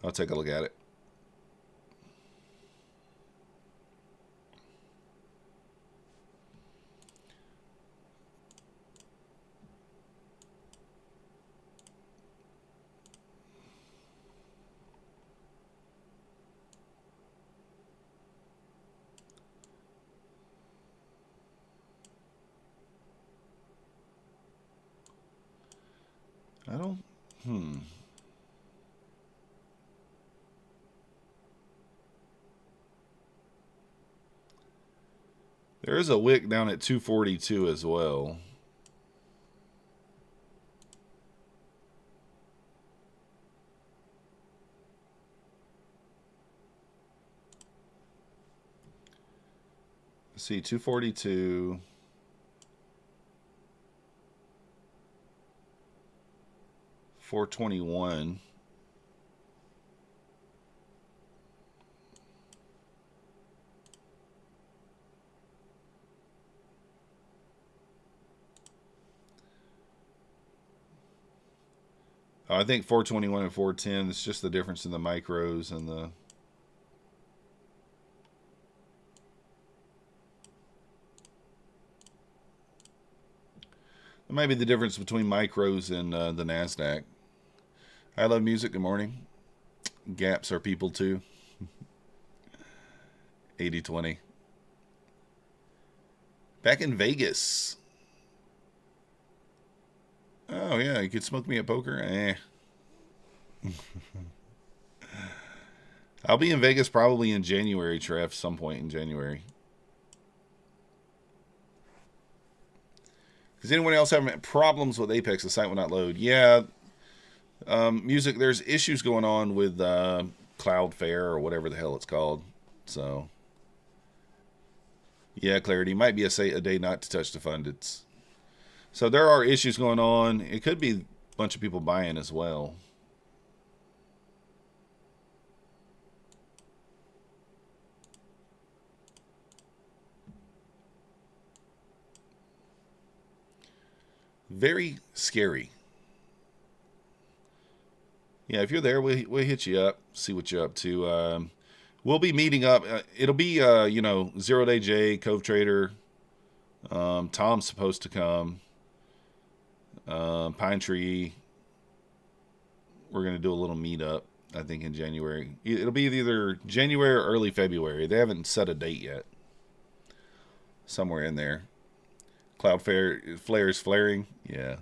I'll take a look at it. I don't, There is a wick down at 242 as well. Let's see, 242. $421. I think 421 and 410. It's just the difference in the micros and the. It might be the difference between micros and the Nasdaq. I love music. Good morning. Gaps are people too. 80-20. Back in Vegas. Oh yeah, you could smoke me at poker? I'll be in Vegas probably in January, Trev, some point in January. Does anyone else have problems with Apex? The site will not load. Yeah. Music, there's issues going on with Cloudflare or whatever the hell it's called. So, yeah, Clarity. Might be a day not to touch the fund. So there are issues going on. It could be a bunch of people buying as well. Very scary. Yeah, if you're there, we'll hit you up, see what you're up to. We'll be meeting up. It'll be, 0 Day J, Cove Trader. Tom's supposed to come. Pine Tree. We're going to do a little meetup, I think, in January. It'll be either January or early February. They haven't set a date yet. Somewhere in there. Cloud flares flaring. Yeah.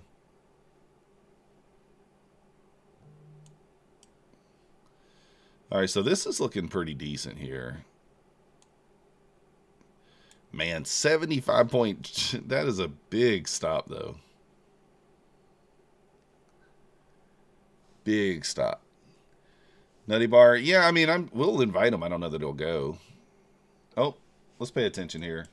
All right, so this is looking pretty decent here. Man, 75 point. That is a big stop, though. Big stop. Nutty Bar. Yeah, I mean, we'll invite them. I don't know that it'll go. Oh, let's pay attention here.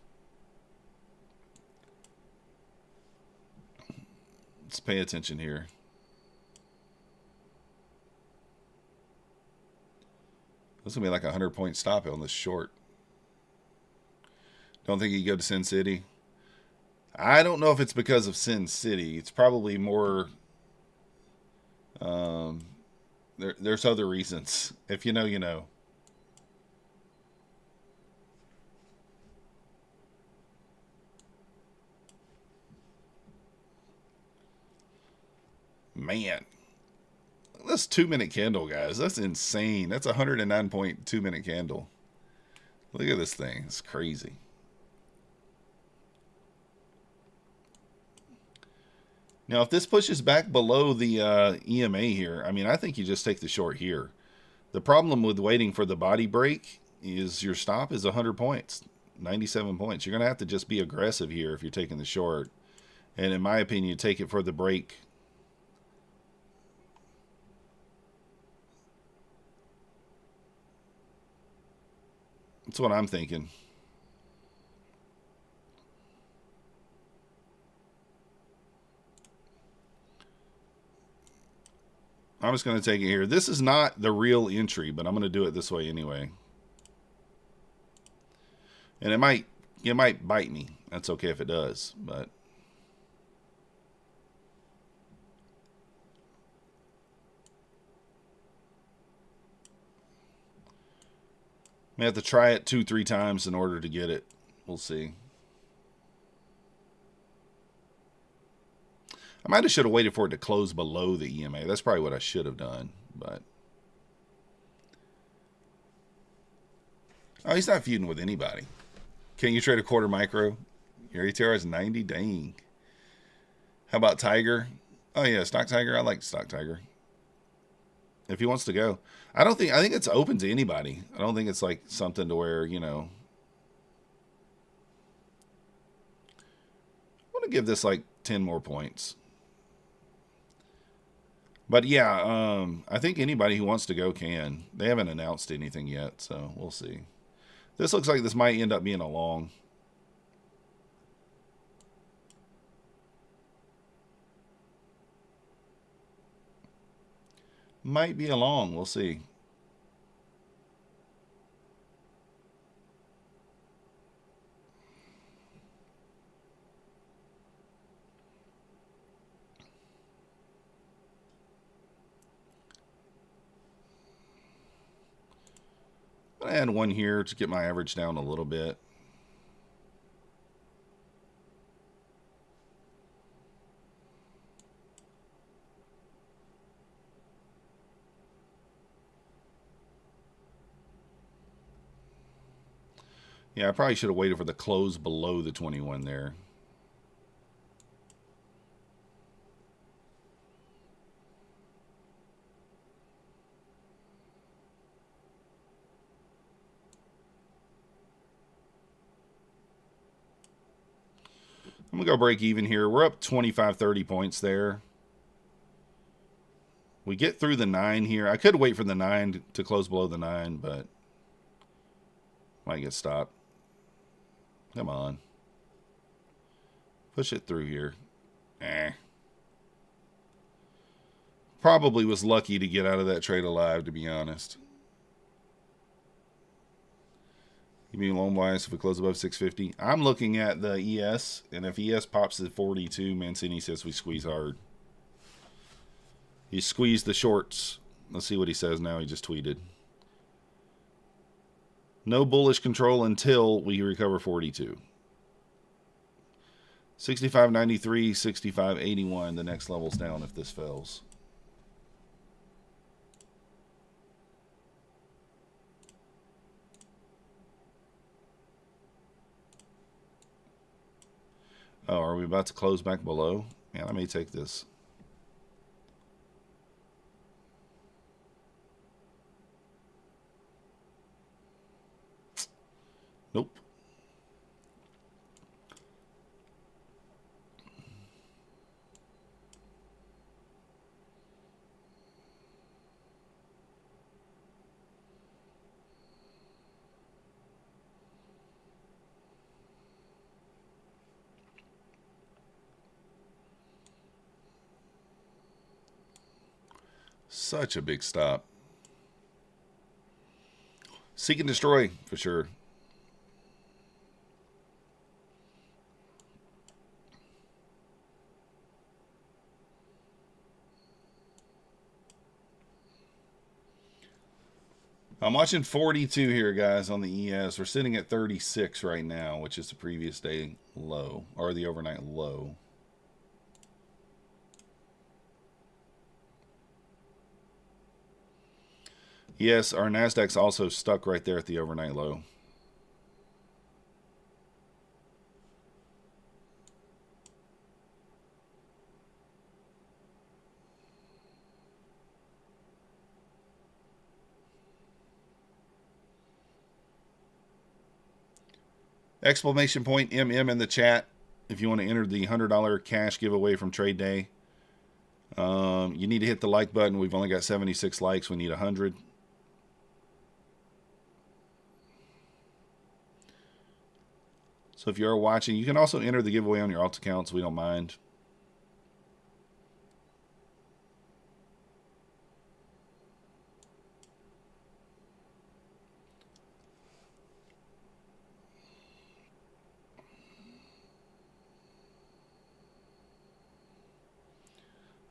Let's pay attention here. This is going to be like a 100-point stop on this short. Don't think you go to Sin City. I don't know if it's because of Sin City. It's probably more... there's other reasons. If you know, you know. Man. That's 2-minute candle, guys. That's insane. That's a 109-point 2-minute candle. Look at this thing. It's crazy. Now, if this pushes back below the EMA here, I mean, I think you just take the short here. The problem with waiting for the body break is your stop is 100 points, 97 points. You're going to have to just be aggressive here if you're taking the short. And in my opinion, take it for the break. That's what I'm thinking. I'm just going to take it here. This is not the real entry, but I'm going to do it this way anyway. And it might bite me. That's okay if it does, but may have to try it 2-3 times in order to get it. We'll see. I might have should have waited for it to close below the EMA. That's probably what I should have done, but oh, he's not feuding with anybody. Can you trade a quarter micro? Your ATR is 90. Dang. How about Tiger? Oh yeah, Stock Tiger. I like Stock Tiger. If he wants to go, I think it's open to anybody. I don't think it's like something to where, you know. I want to give this like 10 more points. But yeah, I think anybody who wants to go can. They haven't announced anything yet, so we'll see. This looks like this might end up being a long. Might be a long. We'll see. I'm going to add one here to get my average down a little bit. Yeah, I probably should have waited for the close below the 21 there. I'm going to go break even here. We're up 25, 30 points there. We get through the 9 here. I could wait for the 9 to close below the 9, but might get stopped. Come on. Push it through here. Probably was lucky to get out of that trade alive, to be honest. You mean loan wise if we close above 650? I'm looking at the ES, and if ES pops to 42, Mancini says we squeeze hard. He squeezed the shorts. Let's see what he says now. He just tweeted. No bullish control until we recover 42. 65.93, 65.81. The next level's down if this fails. Oh, are we about to close back below? Man, I may take this. Nope. Such a big stop. Seek and destroy, for sure. I'm watching 42 here, guys, on the ES. We're sitting at 36 right now, which is the previous day low, or the overnight low. Yes, our Nasdaq's also stuck right there at the overnight low. Exclamation point MM in the chat if you want to enter the $100 cash giveaway from Trade Day. You need to hit the like button. We've only got 76 likes. We need 100. So if you're watching, you can also enter the giveaway on your alt accounts. We don't mind.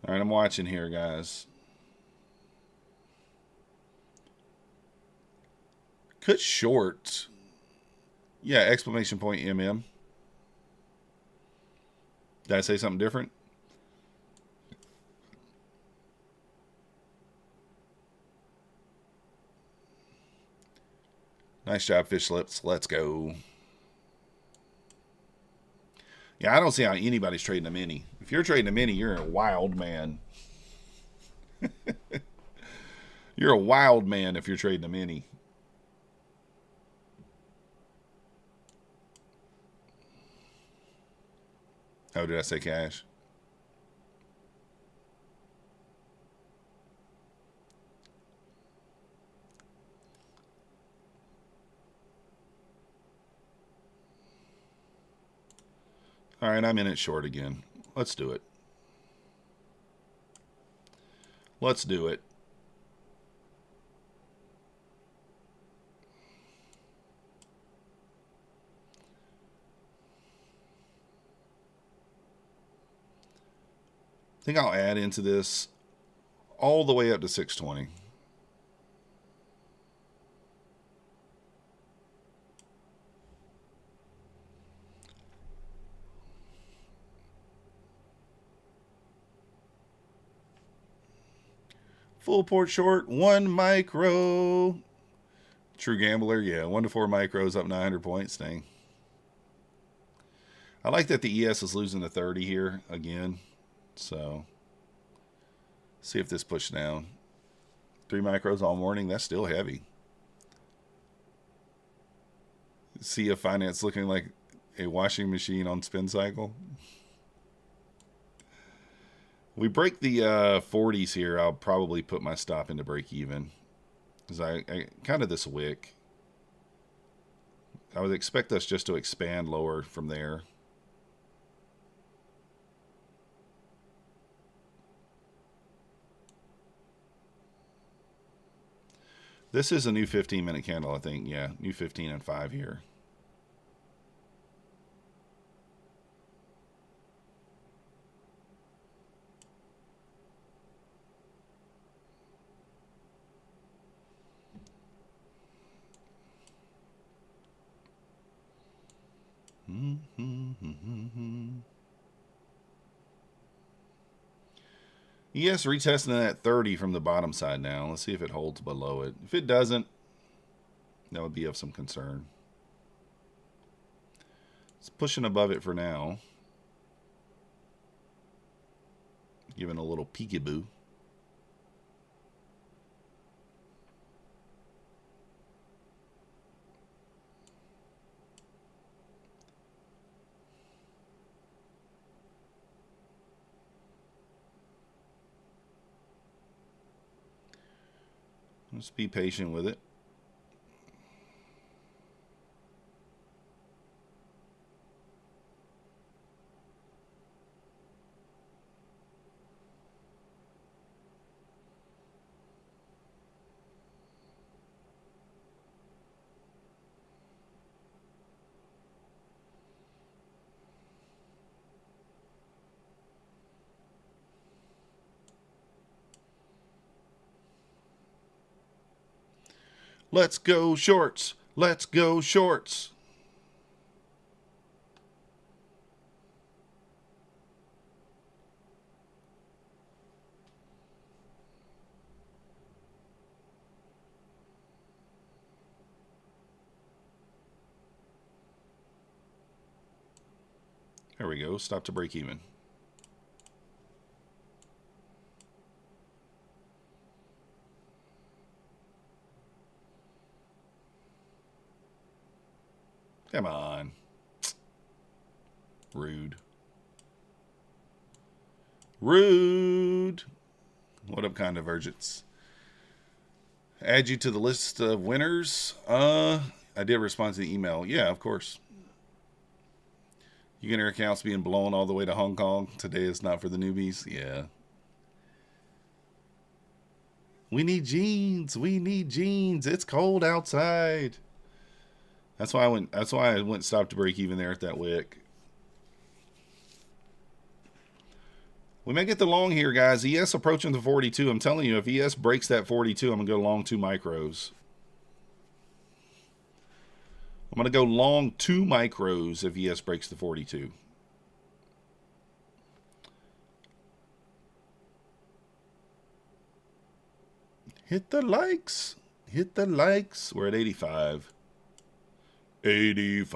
All right, I'm watching here, guys. Cut short. Yeah, exclamation point MM. Did I say something different? Nice job, fish lips. Let's go. Yeah, I don't see how anybody's trading a mini. If you're trading a mini, you're a wild man. You're a wild man if you're trading a mini. Oh, did I say cash? All right, I'm in it short again. Let's do it. Let's do it. I think I'll add into this all the way up to 620. Full port short, 1 micro. True gambler, yeah, 1 to 4 micros up 900 points. Dang. I like that the ES is losing to 30 here again. So, see if this pushes down. 3 micros all morning, that's still heavy. See a finance looking like a washing machine on spin cycle. We break the 40s here, I'll probably put my stop into break even. Because I kind of this wick. I would expect us just to expand lower from there. This is a new 15-minute candle, I think. Yeah, new 15 and 5 here. Yes, retesting that 30 from the bottom side now. Let's see if it holds below it. If it doesn't, that would be of some concern. It's pushing above it for now. Giving a little peekaboo. Just be patient with it. Let's go shorts. Let's go shorts. There we go. Stop to break even. Come on. Rude. Rude. What up, Convergence? Add you to the list of winners. I did respond to the email. Yeah, of course. You get your accounts being blown all the way to Hong Kong. Today is not for the newbies. Yeah. We need jeans. We need jeans. It's cold outside. That's why I went stop to break even there at that wick. We may get the long here, guys. ES approaching the 42. I'm telling you, if ES breaks that 42, I'm going to go long 2 micros. I'm going to go long 2 micros if ES breaks the 42. Hit the likes. Hit the likes. We're at 85. 85.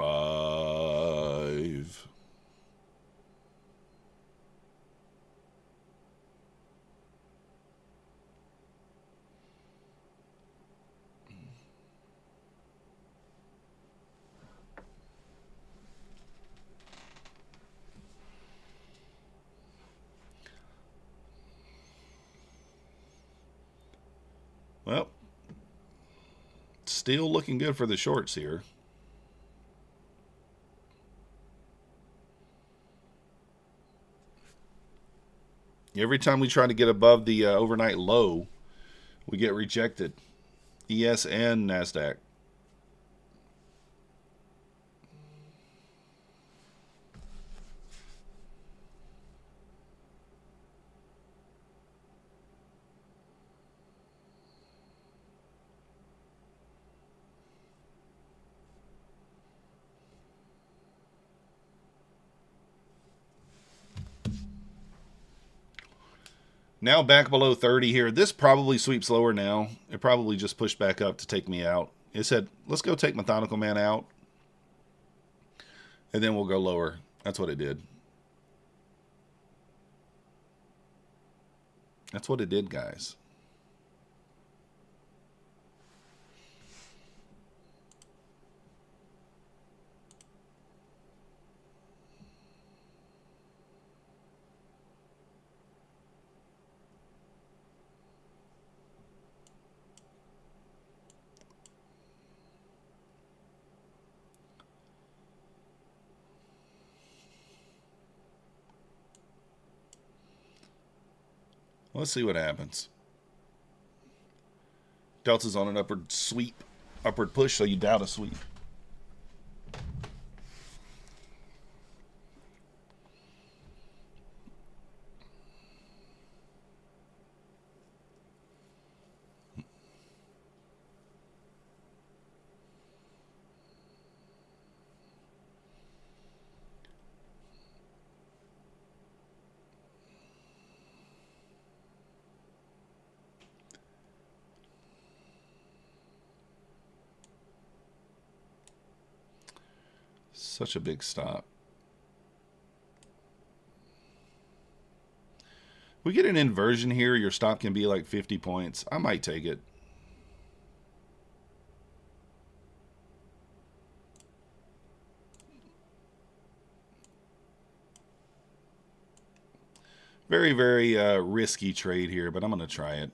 Well, still looking good for the shorts here. Every time we try to get above the overnight low, we get rejected. ES and Nasdaq. Now back below 30 here. This probably sweeps lower now. It probably just pushed back up to take me out. It said, let's go take Methodical Man out. And then we'll go lower. That's what it did. That's what it did, guys. Let's see what happens. Delta's on an upward sweep, upward push, so you doubt a sweep. Such a big stop. We get an inversion here. Your stop can be like 50 points. I might take it. Very, very risky trade here, but I'm going to try it.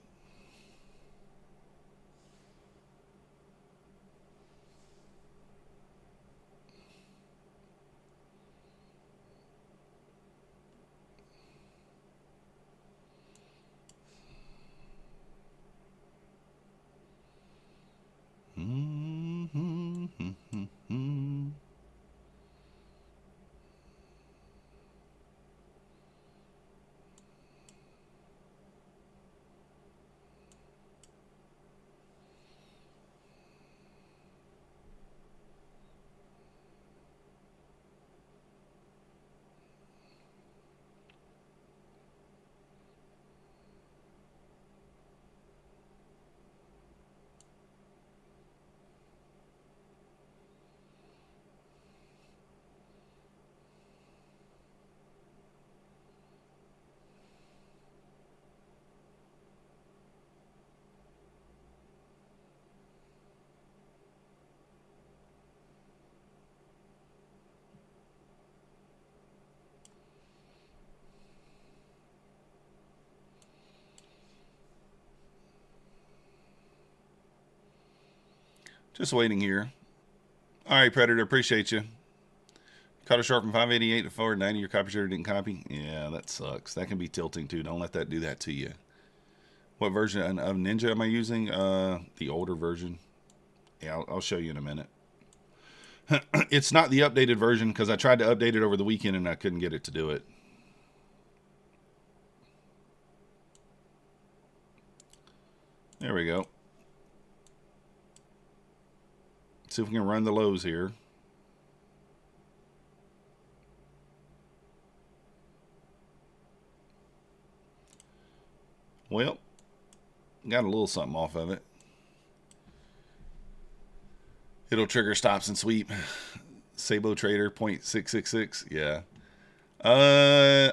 Just waiting here. All right, Predator, appreciate you. Caught a sharp from 588 to 490. Your copy share didn't copy. Yeah, that sucks. That can be tilting too. Don't let that do that to you. What version of Ninja am I using? The older version. Yeah, I'll show you in a minute. It's not the updated version because I tried to update it over the weekend and I couldn't get it to do it. There we go. See if we can run the lows here. Well, got a little something off of it. It'll trigger stops and sweep. Sabo Trader 0.666. Yeah.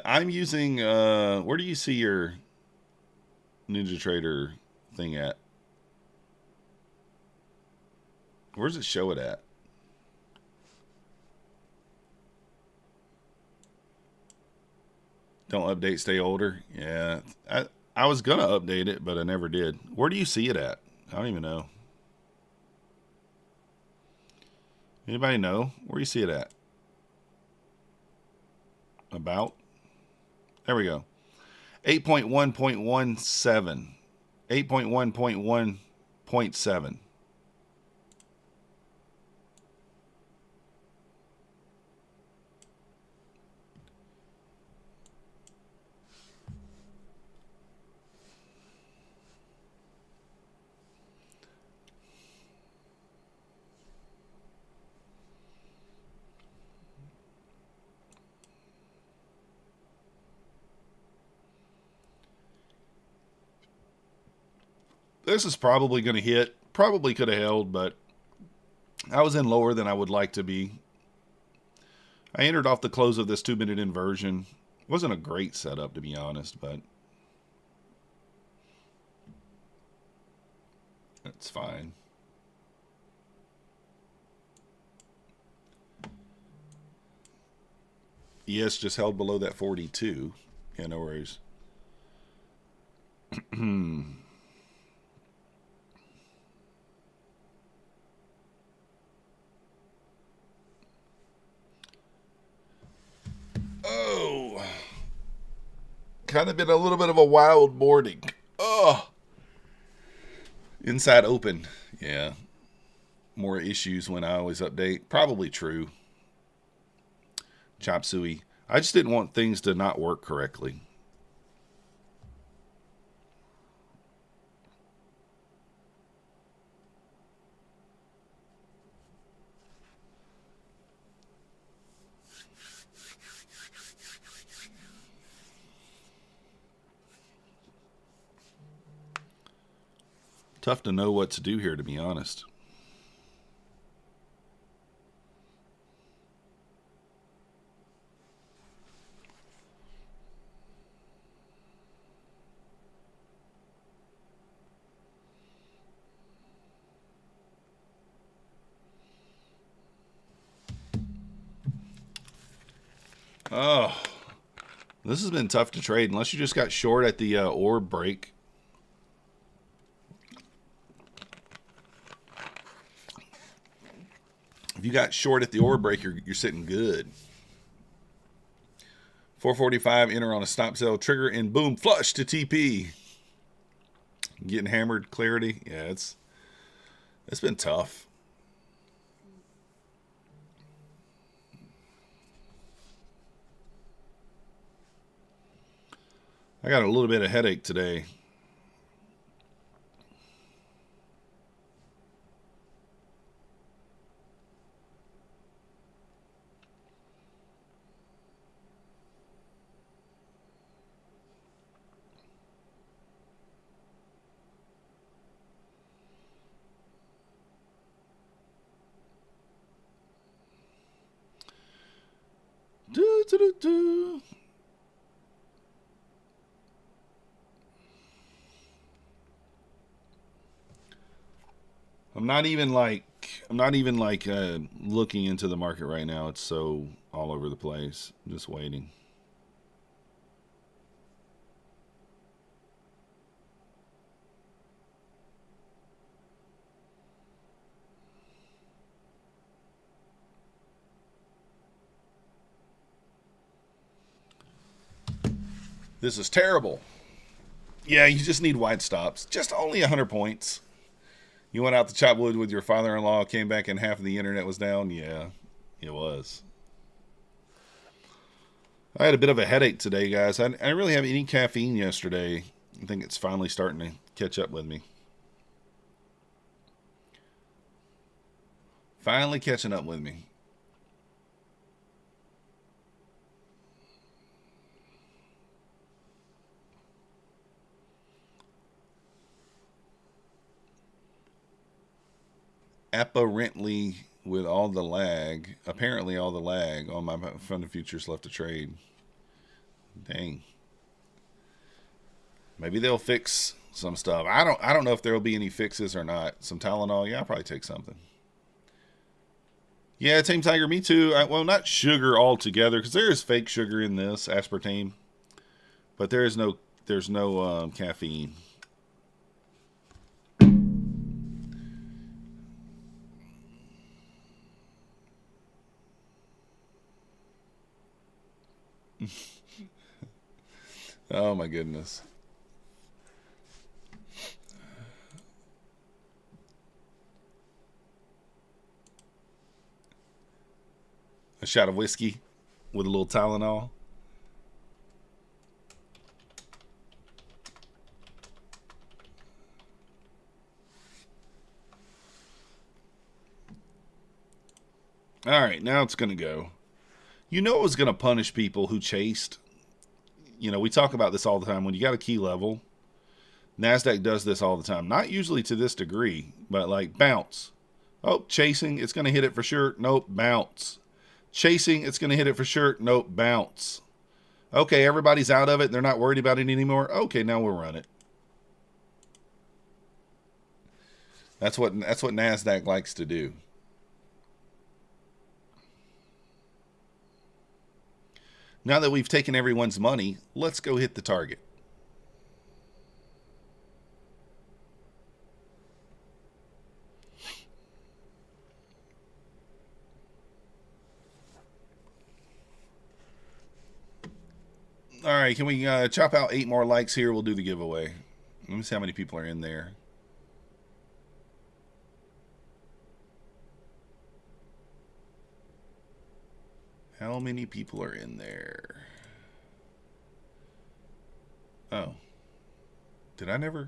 I'm using where do you see your Ninja Trader thing at? Where's it show it at? Don't update, stay older. Yeah. I was gonna update it, but I never did. Where do you see it at? I don't even know. Anybody know? Where do you see it at? About? There we go. 8.1.17. 8.1.1.7. This is probably going to hit. Probably could have held, but I was in lower than I would like to be. I entered off the close of this 2-minute inversion. Wasn't a great setup, to be honest, but that's fine. Yes, just held below that 42. Yeah, no worries. Oh, kind of been a little bit of a wild morning. Oh, Inside open. Yeah. More issues when I always update. Probably true. Chop suey. I just didn't want things to not work correctly. Tough to know what to do here, to be honest. Oh, this has been tough to trade unless you just got short at the orb break. If you got short at the orb break, you're sitting good. 445, enter on a stop sell, trigger, and boom, flush to TP. Getting hammered, clarity. Yeah, it's been tough. I got a little bit of headache today. Do. I'm not even like looking into the market right now. It's so all over the place. I'm just waiting. This is terrible. Yeah, you just need wide stops. Just only 100 points. You went out to chop wood with your father-in-law, came back and half of the internet was down? Yeah, it was. I had a bit of a headache today, guys. I didn't really have any caffeine yesterday. I think it's finally starting to catch up with me. Finally catching up with me. Apparently all the lag on my fund of futures left to trade. Dang. Maybe they'll fix some stuff. I don't know if there'll be any fixes or not. Some Tylenol, yeah, I'll probably take something. Yeah, Team Tiger, me too. Well, not sugar altogether, because there is fake sugar in this aspartame, but there's no caffeine. Oh my goodness. A shot of whiskey with a little Tylenol. All right, now it's going to go. You know it was going to punish people who chased. You know, we talk about this all the time. When you got a key level, Nasdaq does this all the time. Not usually to this degree, but like bounce. Oh, chasing, it's going to hit it for sure. Nope, bounce. Chasing, it's going to hit it for sure. Nope, bounce. Okay, everybody's out of it. They're not worried about it anymore. Okay, now we'll run it. That's what Nasdaq likes to do. Now that we've taken everyone's money, let's go hit the target. All right, can we chop out 8 more likes here? We'll do the giveaway. Let me see how many people are in there. How many people are in there? Oh. Did I never?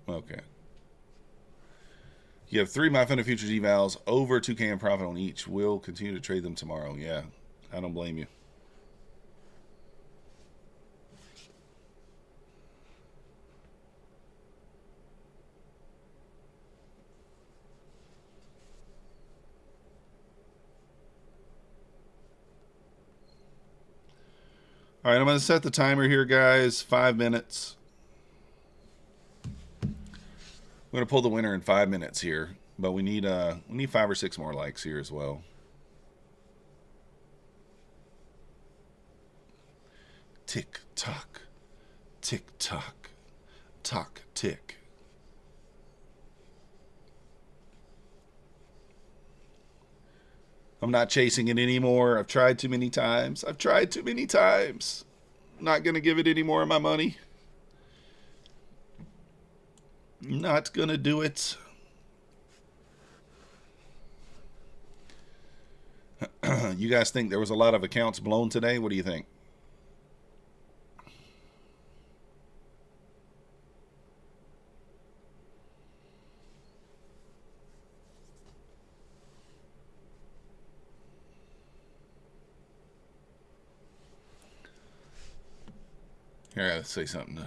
Okay. You have 3 My Fun Futures evals, over 2K in profit on each. We'll continue to trade them tomorrow. Yeah, I don't blame you. All right, I'm going to set the timer here, guys. 5 minutes. I'm going to pull the winner in 5 minutes here, but we need 5 or 6 more likes here as well. Tick tock, tick tock, tock tick. I'm not chasing it anymore. I've tried too many times. I'm not going to give it any more of my money. Not going to do it. You guys think there was a lot of accounts blown today? What do you think? Here, I gotta say something.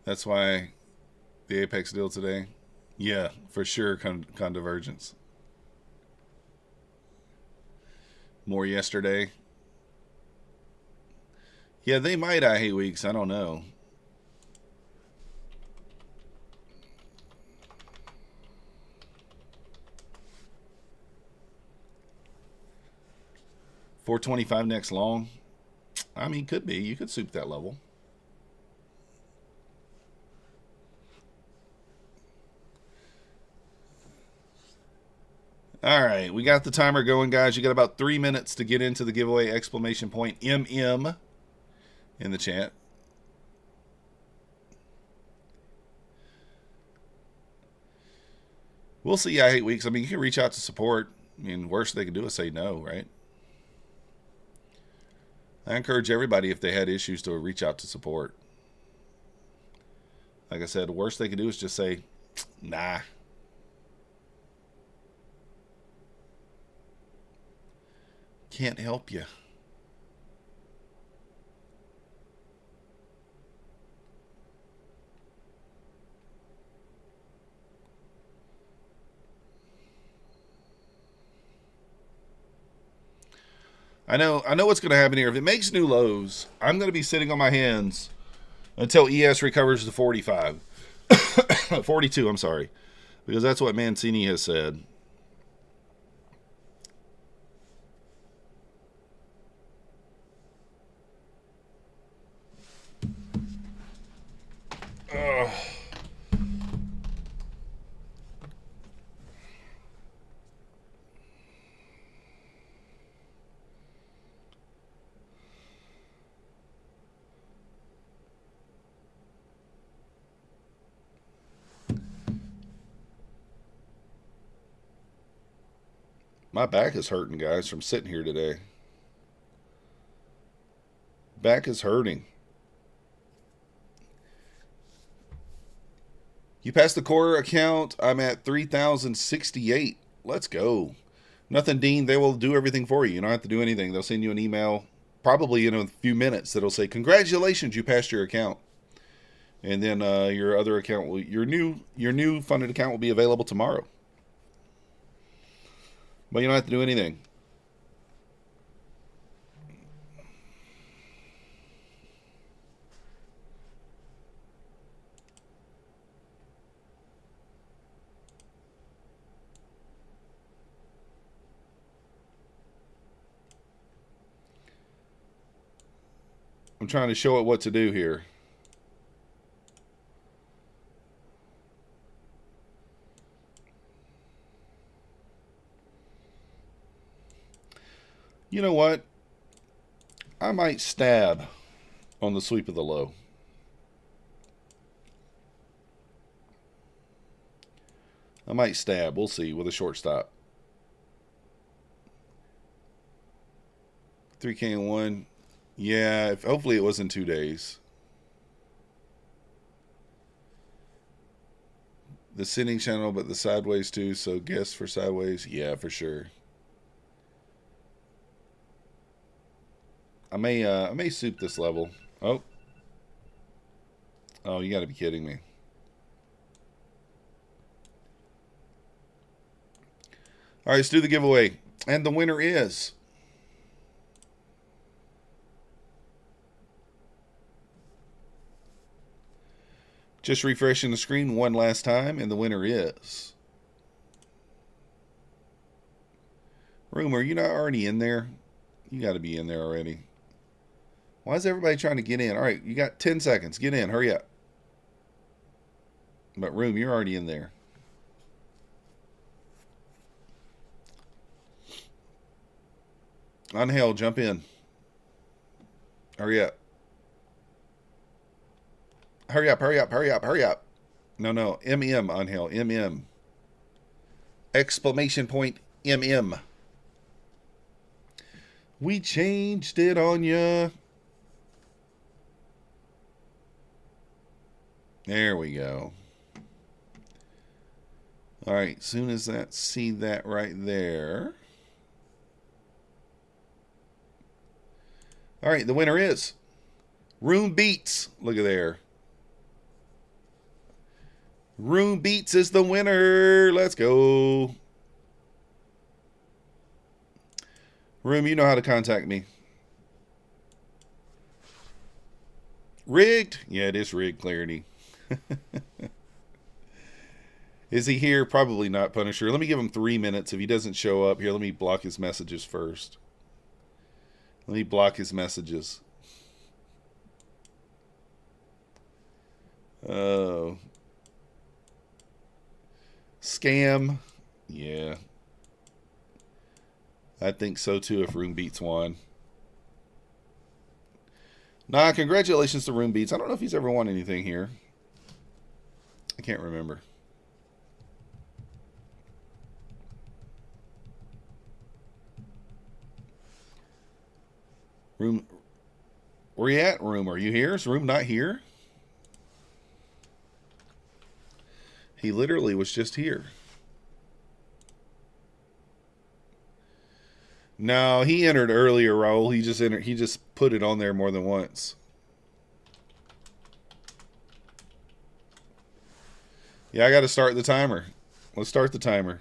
That's why the Apex deal today. Yeah, for sure, convergence. More yesterday. Yeah, they might. I hate weeks. I don't know. $425 next long. I mean, could be. You could soup that level. All right, we got the timer going, guys. You got about 3 minutes to get into the giveaway. Exclamation point MM in the chat. We'll see. I hate weeks. I mean, you can reach out to support. I mean, worst they can do is say no, right? I encourage everybody, if they had issues, to reach out to support. Like I said, the worst they can do is just say, nah. Can't help you. I know what's going to happen here. If it makes new lows, I'm going to be sitting on my hands until ES recovers to 45. 42, I'm sorry. Because that's what Mancini has said. My back is hurting, guys, from sitting here today. Back is hurting. You passed the core account. I'm at 3,068. Let's go. Nothing, Dean. They will do everything for you. You don't have to do anything. They'll send you an email probably in a few minutes that'll say, congratulations, you passed your account. And then your other account, your new funded account will be available tomorrow. But you don't have to do anything. I'm trying to show it what to do here. You know what? I might stab on the sweep of the low. I might stab. We'll see with a short stop. 3K and 1. Yeah, hopefully it was in 2 days. The sitting channel, but the sideways too. So guess for sideways. Yeah, for sure. I may soup this level. Oh, you got to be kidding me. All right, let's do the giveaway, and the winner is just refreshing the screen one last time, and the winner is Room. Are you not already in there? You got to be in there already. Why is everybody trying to get in? All right, you got 10 seconds. Get in. Hurry up. But Room, you're already in there. Angel, jump in. Hurry up. Hurry up, hurry up, hurry up, hurry up. No. MM, Angel. MM. Exclamation point, MM. We changed it on ya. There we go. All right, soon as that, see that right there. All right, the winner is Room Beats. Look at there. Room Beats is the winner. Let's go. Room, you know how to contact me. Rigged? Yeah, it is rigged, Clarity. Is he here? Probably not, Punisher. Let me give him 3 minutes. If he doesn't show up, here, let me block his messages first. Let me block his messages. Oh. Scam. Yeah. I think so too if Room Beats won. Nah, congratulations to Room Beats. I don't know if he's ever won anything here. I can't remember. Room, where you at, Room? Are you here? Is Room not here? He literally was just here. No, he entered earlier, Raul. He just put it on there more than once. Yeah, I got to start the timer. Let's start the timer.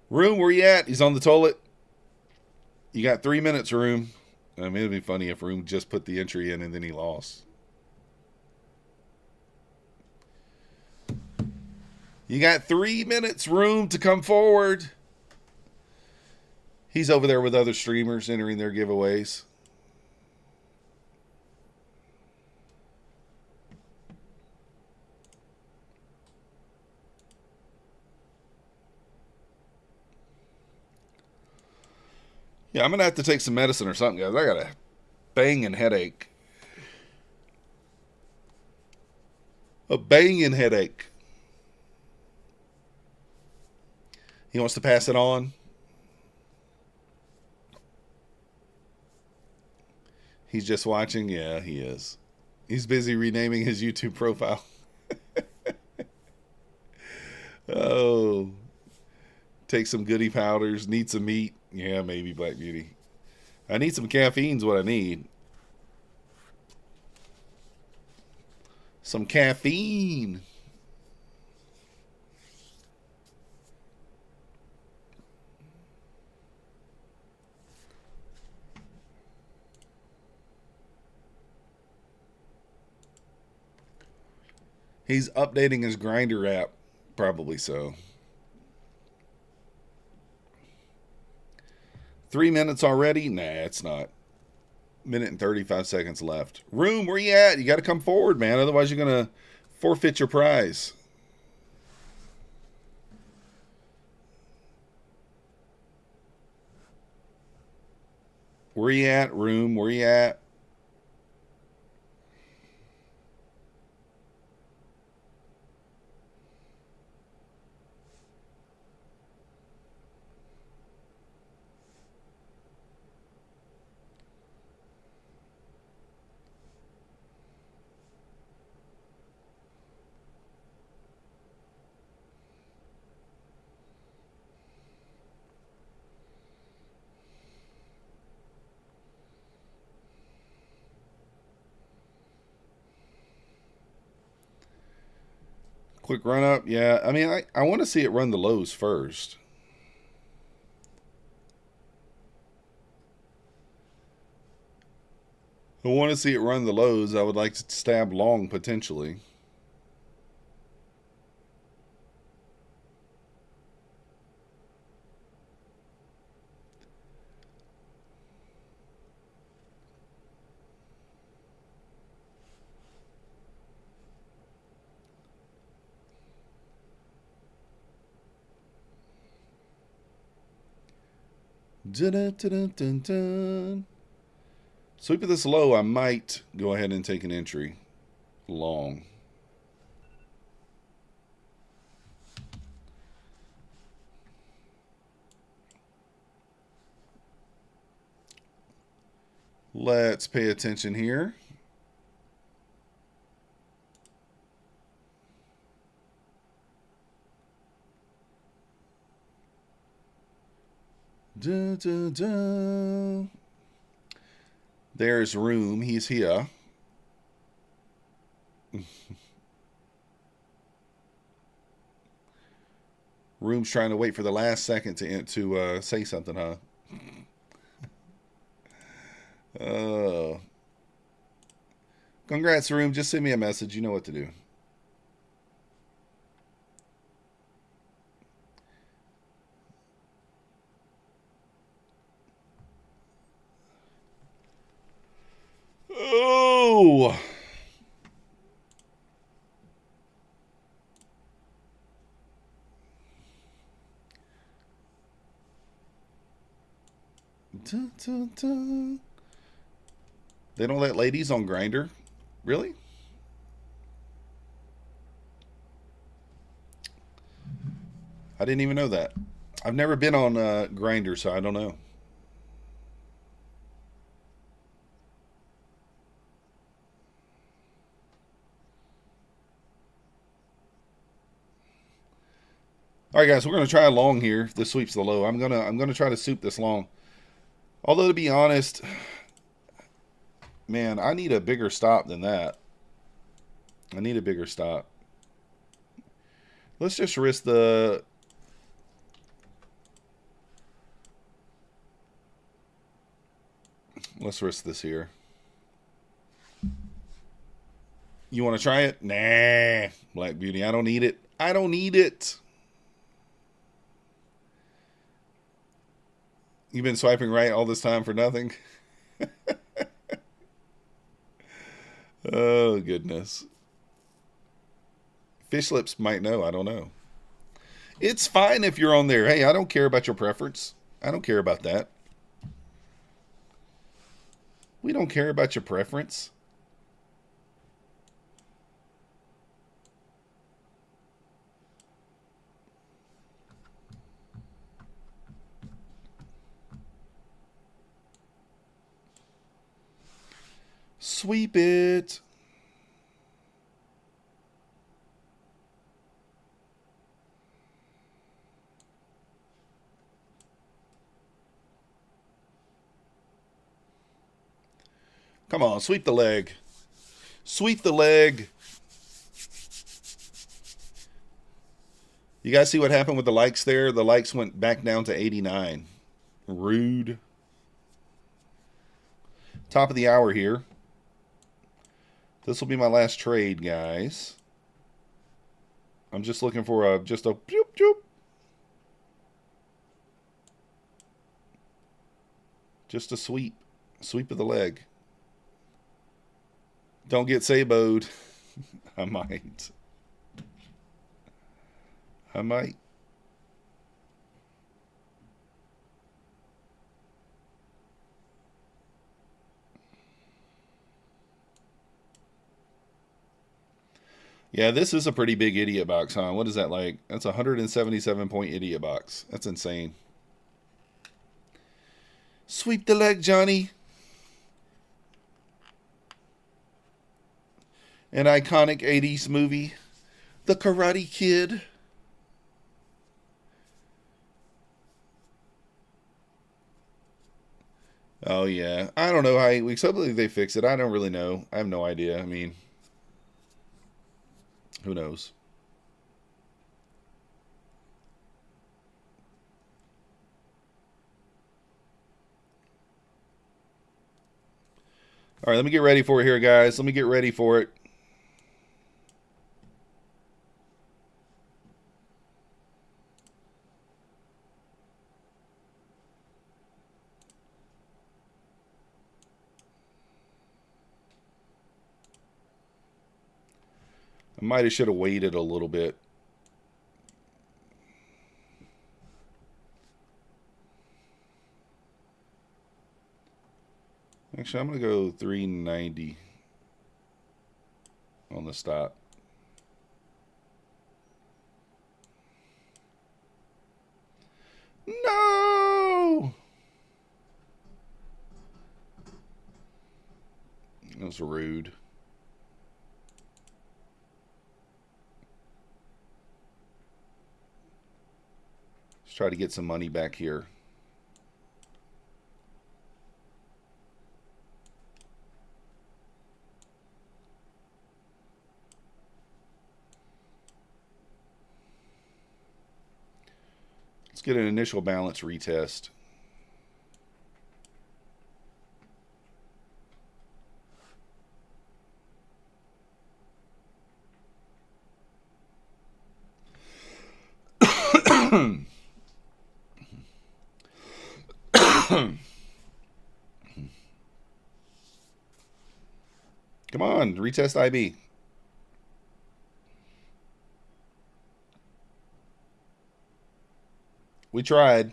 Room, where you at? He's on the toilet. You got 3 minutes, Room. I mean, it'd be funny if Room just put the entry in and then he lost. You got 3 minutes, Room, to come forward. He's over there with other streamers entering their giveaways. Yeah, I'm going to have to take some medicine or something, guys. I got a banging headache. A banging headache. He wants to pass it on. He's just watching? Yeah, he is. He's busy renaming his YouTube profile. Oh. Take some goodie powders. Need some meat. Yeah, maybe Black Beauty. I need some caffeine's what I need. Some caffeine. He's updating his Grinder app. Probably so. 3 minutes already? Nah, it's not. Minute and 35 seconds left. Room, where you at? You got to come forward, man. Otherwise, you're going to forfeit your prize. Where you at, room? Where you at? Quick run up. Yeah, I mean, I want to see it run the lows first. I want to see it run the lows. I would like to stab long potentially. Dun, dun, dun, dun, dun. Sweep of this low, I might go ahead and take an entry long. Let's pay attention here. Dun, dun, dun. There's room. He's here. Room's trying to wait for the last second to say something, huh? Congrats, Room. Just send me a message. You know what to do. Oh! Dun, dun, dun. They don't let ladies on Grindr? Really? I didn't even know that. I've never been on Grindr, so I don't know. All right, guys, we're gonna try a long here. If this sweeps the low, I'm gonna try to soup this long. Although to be honest, man, I need a bigger stop than that. I need a bigger stop. Let's just risk the. Let's risk this here. You want to try it? Nah, Black Beauty. I don't need it. I don't need it. You've been swiping right all this time for nothing? Oh, goodness. Fish lips might know. I don't know. It's fine if you're on there. Hey, I don't care about your preference. I don't care about that. We don't care about your preference. Sweep it. Come on, sweep the leg. Sweep the leg. You guys see what happened with the likes there? The likes went back down to 89. Rude. Top of the hour here. This will be my last trade, guys. I'm just looking for just a bloop, bloop. Just a sweep. Sweep of the leg. Don't get saboed. I might. I might. Yeah, this is a pretty big idiot box, huh? What is that like? That's a 177 point idiot box. That's insane. Sweep the leg, Johnny. An iconic 80s movie, The Karate Kid. Oh, yeah. I don't know how. Hopefully they fix it. I don't really know. I have no idea. I mean, who knows? All right, let me get ready for it here, guys. Let me get ready for it. I might have should have waited a little bit. Actually, I'm going to go 390 on the stop. No! That was rude. Let's try to get some money back here. Let's get an initial balance retest. Come on, retest IB. We tried.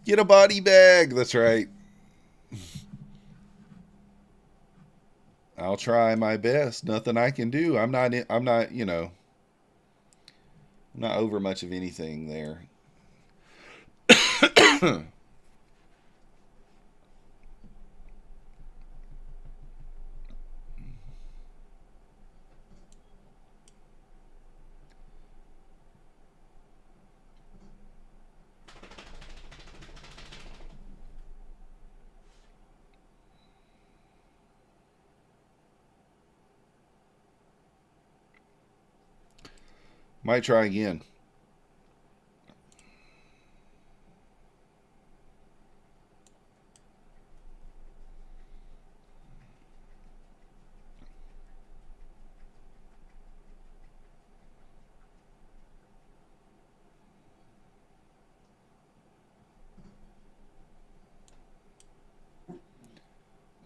Get a body bag. That's right. I'll try my best. Nothing I can do. I'm not, you know, I'm not over much of anything there. Might try again.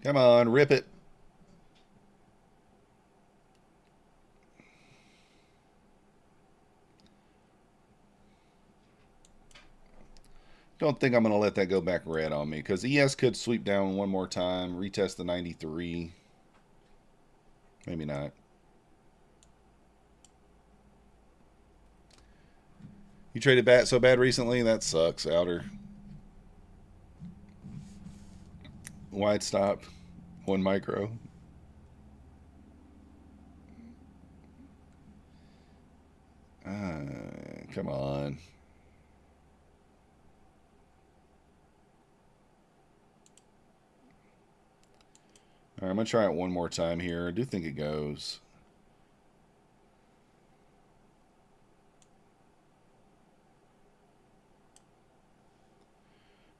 Come on, rip it. Don't think I'm going to let that go back red on me because ES could sweep down one more time, retest the 93. Maybe not. You traded bat so bad recently? That sucks, Outer. Wide stop. 1 micro. Come on. All right, I'm going to try it one more time here. I do think it goes.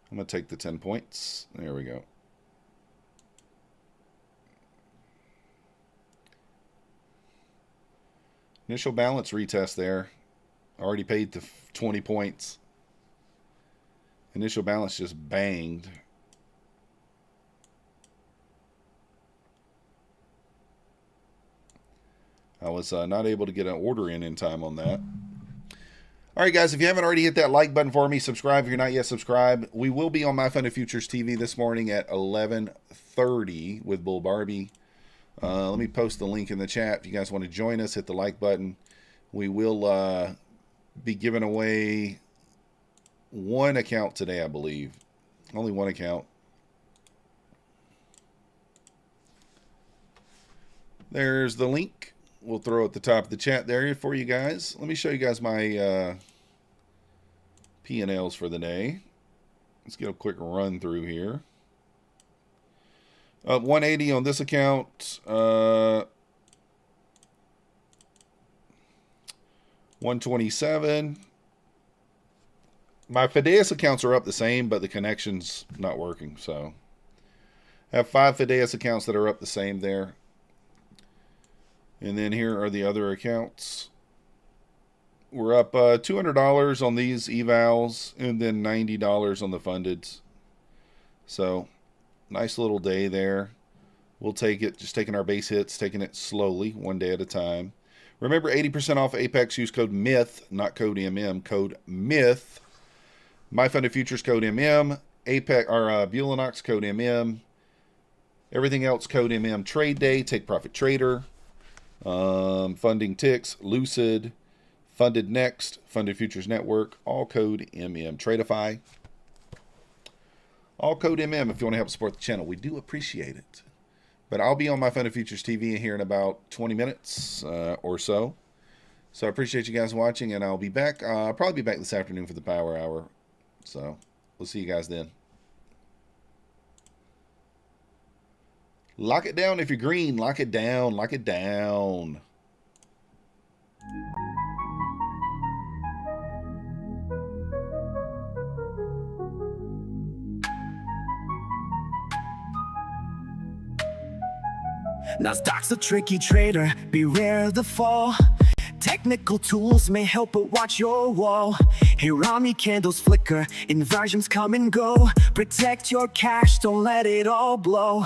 I'm going to take the 10 points. There we go. Initial balance retest there. Already paid to 20 points. Initial balance just banged. I was not able to get an order in time on that. All right, guys, if you haven't already hit that like button for me, subscribe if you're not yet subscribed. We will be on My Funded Futures TV this morning at 11:30 with Bull Barbie. Let me post the link in the chat. If you guys want to join us, hit the like button. We will be giving away one account today, I believe. Only one account. There's the link. We'll throw at the top of the chat there for you guys. Let me show you guys my P&Ls for the day. Let's get a quick run through here. 180 on this account. 127. My Fideas accounts are up the same, but the connection's not working. So I have 5 Fideas accounts that are up the same there. And then here are the other accounts. We're up $200 on these evals and then $90 on the fundeds. So nice little day there. We'll take it, just taking our base hits, taking it slowly, one day at a time. Remember, 80% off Apex. Use code MYTH, not code MM, code MYTH. My Funded Futures, code MM. Apex, or Bulanox, code MM. Everything else, code MM. Trade Day, Take Profit Trader. Funding Ticks, Lucid, Funded Next, Funded Futures Network, all code MM. Tradeify, all code MM if you want to help support the channel. We do appreciate it. But I'll be on My Funded Futures TV here in about 20 minutes or so. So I appreciate you guys watching, and I'll be back. I'll probably be back this afternoon for the Power Hour. So we'll see you guys then. Lock it down if you're green. Lock it down. Lock it down. Nasdaq's a tricky trader, beware the fall. Technical tools may help, but watch your wall. Hirami candles flicker, inversions come and go. Protect your cash, don't let it all blow.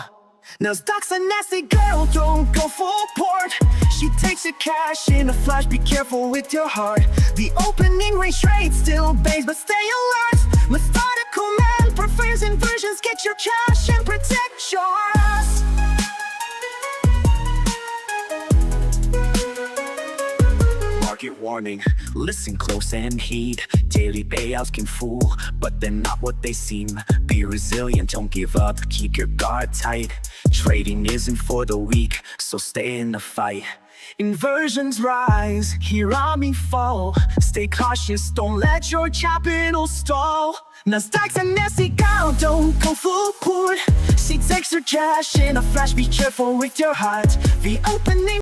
Nasdaq's a nasty girl, don't go full port. She takes your cash in a flash, be careful with your heart. The opening range trade still bangs, but stay alert. Methodical man prefers inversions, get your cash and protect yours. Market warning, listen close and heed. Daily payouts can fool, but they're not what they seem. Be resilient, don't give up, keep your guard tight. Trading isn't for the weak, so stay in the fight. Inversions rise, Hirami fall. Stay cautious, don't let your capital stall. Nasdaq's a nasty girl, don't go full port. She takes her cash in a flash, be careful with your heart. The opening